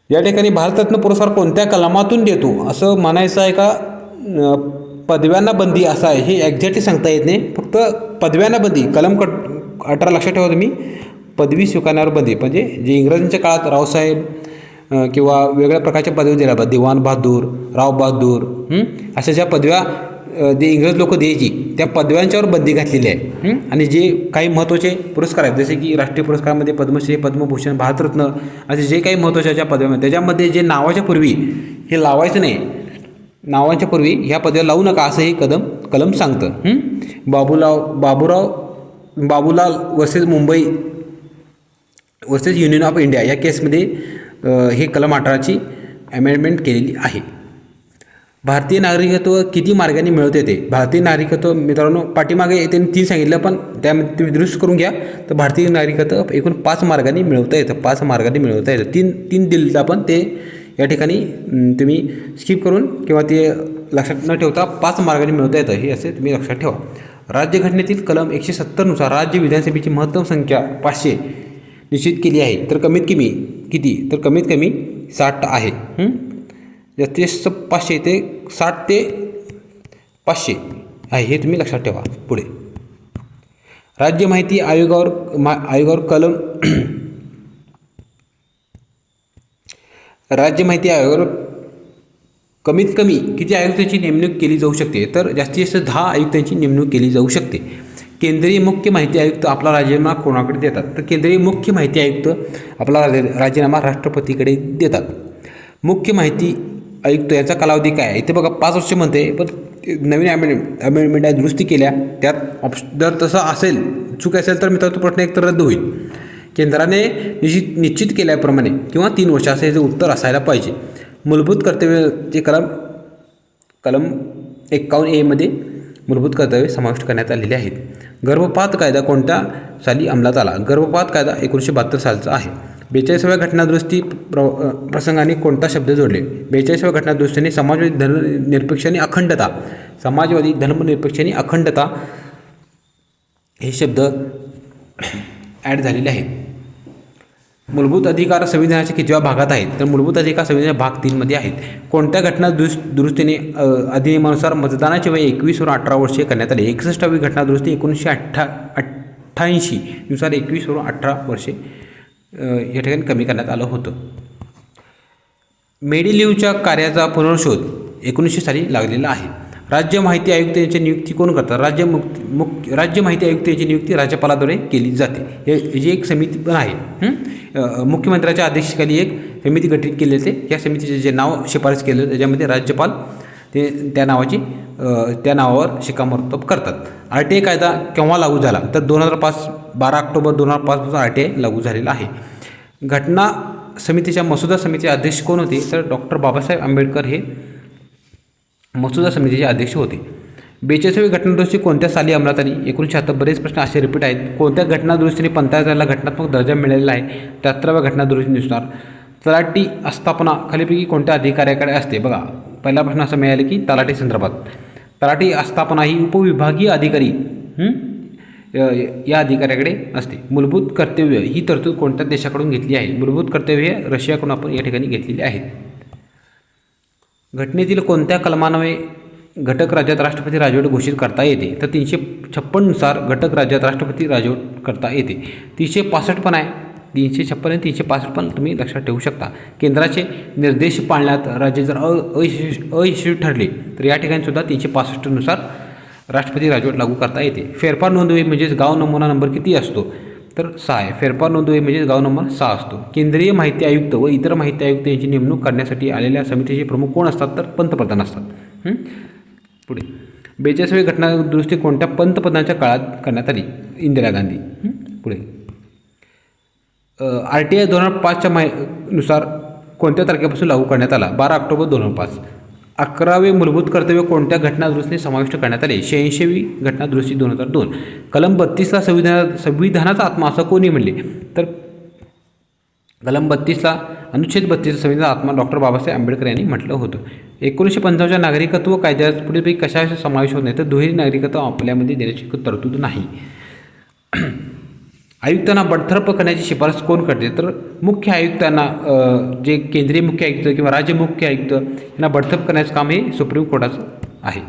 Speaker 1: या ठिकाणी भारतरत्न पुरस्कार कोणत्या कलमातून देतो असं म्हणायचं आहे का पदव्यांना बंदी असं आहे, हे एक्झॅक्टली सांगता येत नाही. फक्त पदव्यांना बंदी कलम 18 लक्षात ठेवा तुम्ही. पदवी स्वीकारण्यावर बंदी म्हणजे जे इंग्रजांच्या काळात रावसाहेब किंवा वेगळ्या प्रकारच्या पदवी दिल्या जातात, दिवाण बहादूर, राव बहादूर अशा ज्या पदव्या जे इंग्रज लोक द्यायची त्या पदव्यांच्यावर बंदी घातलेली आहे. आणि जे काही महत्त्वाचे पुरस्कार आहेत जसे की राष्ट्रीय पुरस्कारामध्ये पद्मश्री, पद्मभूषण, भारतरत्न असे जे काही महत्त्वाच्या ज्या पदव्या त्याच्यामध्ये जे नावाच्या पूर्वी हे लावायचं नाही, नावांच्या पूर्वी ह्या पदव्या लावू नका असं हे कलम सांगतं. Babulal versus Mumbai versus union of India या केसमध्ये हे कलम 18ची अमेंडमेंट केलेली आहे. भारतीय नागरिकत्व किती मार्गाने मिळवता येते. भारतीय नागरिकत्व मित्रांनो पाठीमागे त्यांनी 3 सांगितलं, पण त्यामध्ये तुम्ही दुरुस्त करून घ्या. तर भारतीय नागरिकत्व एकूण 5 मार्गाने मिळवता येतं. 5 मार्गाने मिळवता येतं. तीन दिलं आपण ते या ठिकाणी तुम्ही स्किप करून किंवा ते लक्षात न ठेवता 5 मार्गाने मिळवता येतं हे असे तुम्ही लक्षात ठेवा. राज्यघटनेतील कलम 170 नुसार राज्य विधानसभेची महत्तम संख्या 500 निश्चित केली आहे. तर कमीत कमी किती? तर कमीत कमी 60 आहे. जास्तीत 500 ते 60 ते 500 आहे हे तुम्ही लक्षात ठेवा. पुढे राज्य माहिती आयोगावर कलम राज्य माहिती आयोगावर कमीत कमी किती आयुक्तांची नेमणूक केली जाऊ शकते? तर जास्तीत जास्त 10 आयुक्तांची नेमणूक केली जाऊ शकते. केंद्रीय मुख्य माहिती आयुक्त आपला राजीनामा कोणाकडे देतात? तर केंद्रीय मुख्य माहिती आयुक्त आपला राजीनामा राष्ट्रपतीकडे देतात. मुख्य माहिती आयुक्त याचा कालावधी काय आहे? इथे बघा 5 वर्ष म्हणते, पण नवीन अमेंडमेंट आहे दुरुस्ती केल्या त्यात जर तसं असेल चूक असेल तर मित्रांनो तो प्रश्न एकतर रद्द होईल. केंद्राने निश्चित केल्याप्रमाणे किंवा 3 वर्ष असं याचं उत्तर असायला पाहिजे. मूलभूत कर्तव्याचे कलम 51A मध्ये मूलभूत कर्तव्ये समाविष्ट करण्यात आलेले आहेत. गर्भपात कायदा कोणत्या साली अंमलात आला? गर्भपात कायदा 1972 सालचा आहे. 42व्या घटनादुरुस्ती प्रसंगाने कोणता शब्द जोडले? 42व्या घटनादुरुस्तीने समाजवादी धर्मनिरपेक्ष आणि अखंडता हे शब्द ॲड झालेले आहेत. मूलभूत अधिकार संविधानाच्या कितव्या भागात आहेत? तर मूलभूत अधिकार संविधानाच्या भाग 3 मध्ये आहेत. कोणत्या घटना दुरुस्तीने अधिनियमानुसार मतदानाचे वय 21 वरून 18 वर्षे करण्यात आले? 61वी घटनादुरुस्ती 1988 नुसार 21 वरून 18 वर्षे या ठिकाणी कमी करण्यात आलं होतं. मेडिलिव्हच्या कार्याचा पुनर्शोध 1900 साली लागलेला आहे. राज्य माहिती आयुक्त यांची नियुक्ती कोण करतात? राज्य माहिती आयुक्त यांची नियुक्ती राज्यपालाद्वारे केली जाते. ही एक समिती पण आहे. मुख्यमंत्र्याच्या अध्यक्षतेखाली एक समिती गठीत केली जाते. या समितीचे जे नाव शिफारस केलं त्याच्यामध्ये राज्यपाल त्या नावावर शिक्कामोर्तब करतात. RTI कायदा केव्हा लागू झाला? तर 12 ऑक्टोबर 2005 पासून RTI लागू झालेला आहे. घटना समितीच्या मसुदा समितीचे अध्यक्ष कोण होते? तर डॉक्टर बाबासाहेब आंबेडकर हे मसुदा समितीचे अध्यक्ष होते. 42वी घटनादुरुस्ती कोणत्या साली अंमलात आली? 1976. बरेच प्रश्न असे रिपीट आहेत. कोणत्या घटनादुरुस्तीने पंतप्रधानाला घटनात्मक दर्जा मिळालेला आहे? 73व्या घटनादुरुस्तीनुसार तलाठी आस्थापना खालीपैकी कोणत्या अधिकाऱ्याकडे असते? बघा पहिला प्रश्न असं मिळाला की तलाठी संदर्भात. तलाठी आस्थापना ही उपविभागीय अधिकारी या अधिकाऱ्याकडे असते. मूलभूत कर्तव्य ही तरतूद कोणत्या देशाकडून घेतली आहे? मूलभूत कर्तव्य रशियाकडून आपण या ठिकाणी घेतलेली आहेत. घटनेतील कोणत्या कलमान्वये घटक राज्यात राष्ट्रपती राजवट घोषित करता येते? तर 356 नुसार घटक राज्यात राष्ट्रपती राजवट करता येते. 365 पण आहे. 356 आणि 365 पण तुम्ही लक्षात ठेवू शकता. केंद्राचे निर्देश पाळण्यात राज्य जर अयशस्वी ठरले तर या ठिकाणी सुद्धा 365 नुसार राष्ट्रपती राजवट लागू करता येते. फेरफार नोंदवही म्हणजेच गाव नमुना नंबर किती असतो? तर 6 आहे. फेरफार नोंदवही म्हणजेच गाव नंबर 6 असतो. केंद्रीय माहिती आयुक्त व इतर माहिती आयुक्त यांची नेमणूक करण्यासाठी आलेल्या समितीचे प्रमुख कोण असतात? तर पंतप्रधान असतात. पुढे 42वी घटना दुरुस्ती कोणत्या पंतप्रधानाच्या काळात करण्यात आली? इंदिरा गांधी. पुढे RTI 2005च्या नुसार कोणत्या तारखेपासून लागू करण्यात आला? 12 ऑक्टोबर 2005. 11वे मूलभूत कर्तव्य कोणत्या घटनादुरुस्तीने समाविष्ट करण्यात आले? 86वी घटनादुरुस्ती 2002. कलम 32ला संविधानाचा आत्मा असं कोणी म्हणले? तर कलम 32ला अनुच्छेद 32 संविधानाचा आत्मा डॉक्टर बाबासाहेब आंबेडकर यांनी म्हटलं होतं. 1955च्या नागरिकत्व कायद्यात पुढीलपैकी कशाचा समावेश होत नाही? तर दुहेरी नागरिकत्व आपल्यामध्ये देण्याची तरतूद नाही. आयुक्तांना बडतर्फ करण्याची शिफारस कोण करते? तर मुख्य आयुक्तांना जे केंद्रीय मुख्य आयुक्त किंवा राज्य मुख्य आयुक्त यांना बडतर्फ करण्याचं काम हे सुप्रीम कोर्टाचं आहे.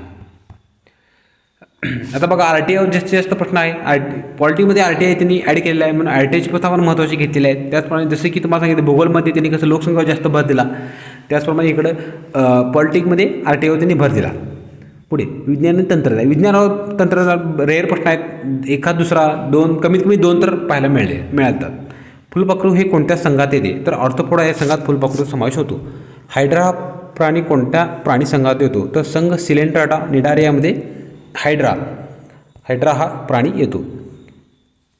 Speaker 1: आता बघा RTIवर जास्तीत जास्त प्रश्न आहे. पॉलिटीमध्ये RTI त्यांनी ॲड केलेला आहे म्हणून RTIची प्रस्ताव पण महत्त्वाची घेतलेली आहे. त्याचप्रमाणे जसं की तुम्हाला सांगितलं भूगोलमध्ये त्यांनी कसं लोकसंख्येवर जास्त भर दिला त्याचप्रमाणे इकडं पॉलिटिकमध्ये RTIवर त्यांनी भर दिला. पुढे विज्ञान आणि तंत्रज्ञान. विज्ञान व तंत्रज्ञान रेअर प्रश्न आहेत. एखाद दुसरा 2 कमीत कमी 2 तर पाहायला मिळतात. फुलपाखरू हे कोणत्या संघात येते? तर ऑर्थोपोडा या संघात फुलपाखरू समावेश होतो. हायड्रा प्राणी कोणत्या प्राणी संघात येतो? तर संघ सिलेंड्राटा निडारियामध्ये हायड्रा हा प्राणी येतो.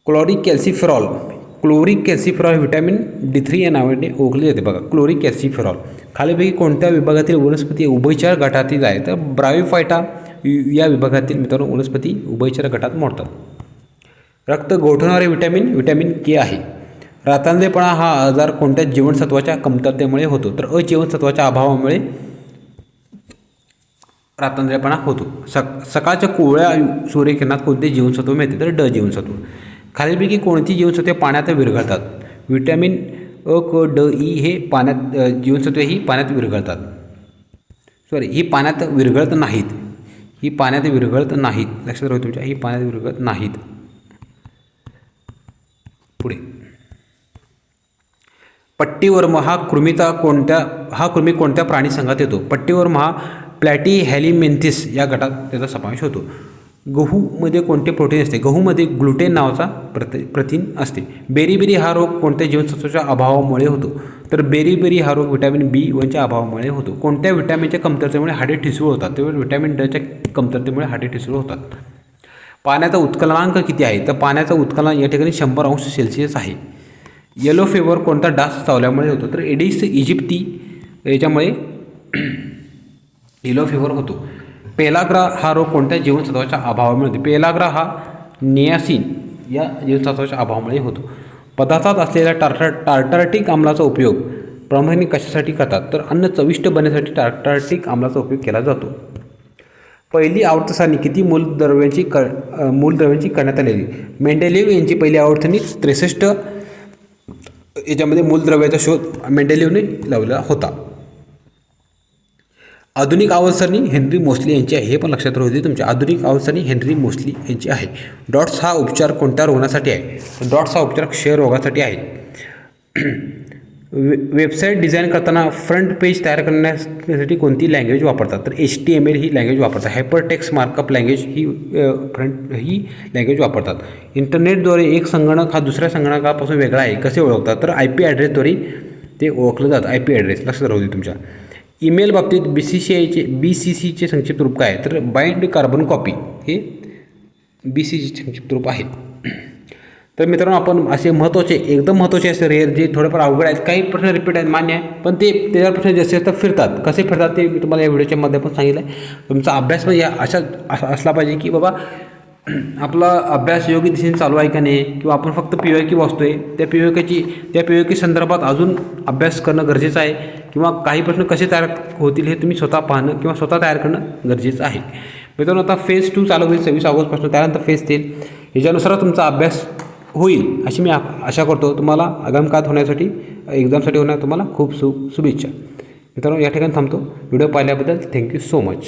Speaker 1: क्लोरिक कॅल्सिफेरॉल व्हिटॅमिन D3 या नावाने ओळखले जाते. बघा क्लोरिक कॅल्सिफेरॉल खालीपैकी कोणत्या विभागातील वनस्पती उभयचर गटातील आहे? तर ब्रायोफायटा या विभागातील मित्रांनो वनस्पती उभयचर गटात मोडतात. रक्त गोठवणारे व्हिटॅमिन K आहे. रात्रंद्रेपणा हा आजार कोणत्या जीवनसत्वाच्या कमतरतेमुळे होतो? तर अजीवनसत्वाच्या अभावामुळे रात्रंद्रेपणा होतो. सकाळच्या कोवळ्या सूर्यकिरणात कोणते जीवनसत्व मिळते? तर ड जीवनसत्व. खालीलपैकी कोणती जीवनसत्वे पाण्यात विरघळतात? व्हिटॅमिन अ, क, ड, ई हे पाण्यात जीवनसत्वे ही पाण्यात विरघळतात. ही पाण्यात विरघळत नाहीत. ही पाण्यात विरघळत नाहीत. लक्षात राहू तुमच्या, ही पाण्यात विरघळत नाहीत. पुढे पट्टीवर्म हा कृमी कोणत्या प्राणी संघात येतो? पट्टीवर्म हा प्लॅटीहेल्मिंथेस या गटात त्याचा समावेश होतो. गहूमध्ये कोणते प्रोटीन असते? गहूमध्ये ग्लुटेन नावाचा प्रथिन असते. बेरीबेरी हा रोग कोणत्या जीवनसत्वाच्या अभावामुळे होतो? तर बेरीबेरी हा रोग व्हिटॅमिन B1च्या अभावामुळे होतो. कोणत्या व्हिटॅमिनच्या कमतरतेमुळे हाडे ठिसूळ होतात? तेव्हा व्हिटॅमिन Dच्या कमतरतेमुळे हाडे ठिसूळ होतात. पाण्याचा उत्कलनांक किती आहे? तर पाण्याचा उत्कलनांक या ठिकाणी 100 अंश सेल्सिअस आहे. येलो फेवर कोणता डास चावल्यामुळे होतो? तर एडिस इजिप्ती याच्यामुळे येलो फेवर होतो. पेलाग्रा हा रोग कोणत्या जीवनसत्वाच्या अभावामुळे होतो? पेलाग्रा हा नियासिन या जीवनसत्वाच्या अभावामुळे होतो. पदार्थात असलेल्या टार्टारिक आम्लाचा उपयोग प्रामुख्याने कशासाठी करतात? तर अन्न चविष्ट बनण्यासाठी टार्टारिक आम्लाचा उपयोग केला जातो. पहिली आवर्त सारणी किती मूलद्रव्यांची करण्यात आलेली? मेंडेलिव्ह यांची पहिली आवर्त सारणी 63 याच्यामध्ये मूलद्रव्याचा शोध मेंडेलिव्हने लावलेला होता. आधुनिक आवर्तसारणी हेनरी मोस्ली यांची आहे. हे पण लक्षात राहू दे तुमच्या. आधुनिक आवर्तसारणी हेनरी मोस्ली यांची आहे. डॉट्स हा उपचार कोणत्या रोगासाठी आहे? डॉट्स हा उपचार क्षयरोगासाठी आहे. वेबसाईट डिझाईन करताना फ्रंट पेज तयार करण्यासाठी कोणती लँग्वेज वापरतात? तर HTML ही लँग्वेज वापरतात. हायपरटेक्स्ट मार्कअप लँग्वेज ही लँग्वेज वापरतात. इंटरनेटद्वारे एक संगणक हा दुसऱ्या संगणकापासून वेगळा आहे कसे ओळखतात? तर IP ॲड्रेसद्वारे ते ओळखलं जातं. IP ॲड्रेस लक्षात राहू दे तुमच्या. ईमेल बाबतीत BCCचे संक्षिप्त रूप काय आहे? तर बाइंड कार्बन कॉपी हे BCCचे संक्षिप्त रूप आहे. तर मित्रांनो, आपण असे एकदम महत्त्वाचे असे रेअर जे थोडेफार अवघड आहेत, काही प्रश्न रिपीट आहेत मान्य आहे, पण त्याच्यावर प्रश्न जास्तीत जास्त फिरतात. कसे फिरतात ते मी तुम्हाला या व्हिडिओच्या माध्यमातून सांगितलं आहे. तुमचा अभ्यास म्हणजे असा असला पाहिजे की बाबा आपला अभ्यास योग्य दिशेने चालू आहे का नाही, किंवा आपण फक्त PYQ वाचतोय, त्या PYQ संदर्भात अजून अभ्यास करणं गरजेचं आहे, किंवा काही प्रश्न कसे तयार होतील हे तुम्ही स्वतः पाहणं किंवा स्वतः तयार करणं गरजेचं आहे. मित्रांनो, आता फेज 2 चालू होईल 26 ऑगस्टपासून. त्यानंतर फेज 3 ह्याच्यानुसार तुमचा अभ्यास होईल अशी मी आशा करतो. तुम्हाला आगामी काळात होण्यासाठी एक्झामसाठी होण्यासाठी तुम्हाला खूप शुभेच्छा. मित्रांनो, या ठिकाणी थांबतो. व्हिडिओ पाहिल्याबद्दल थँक्यू सो मच.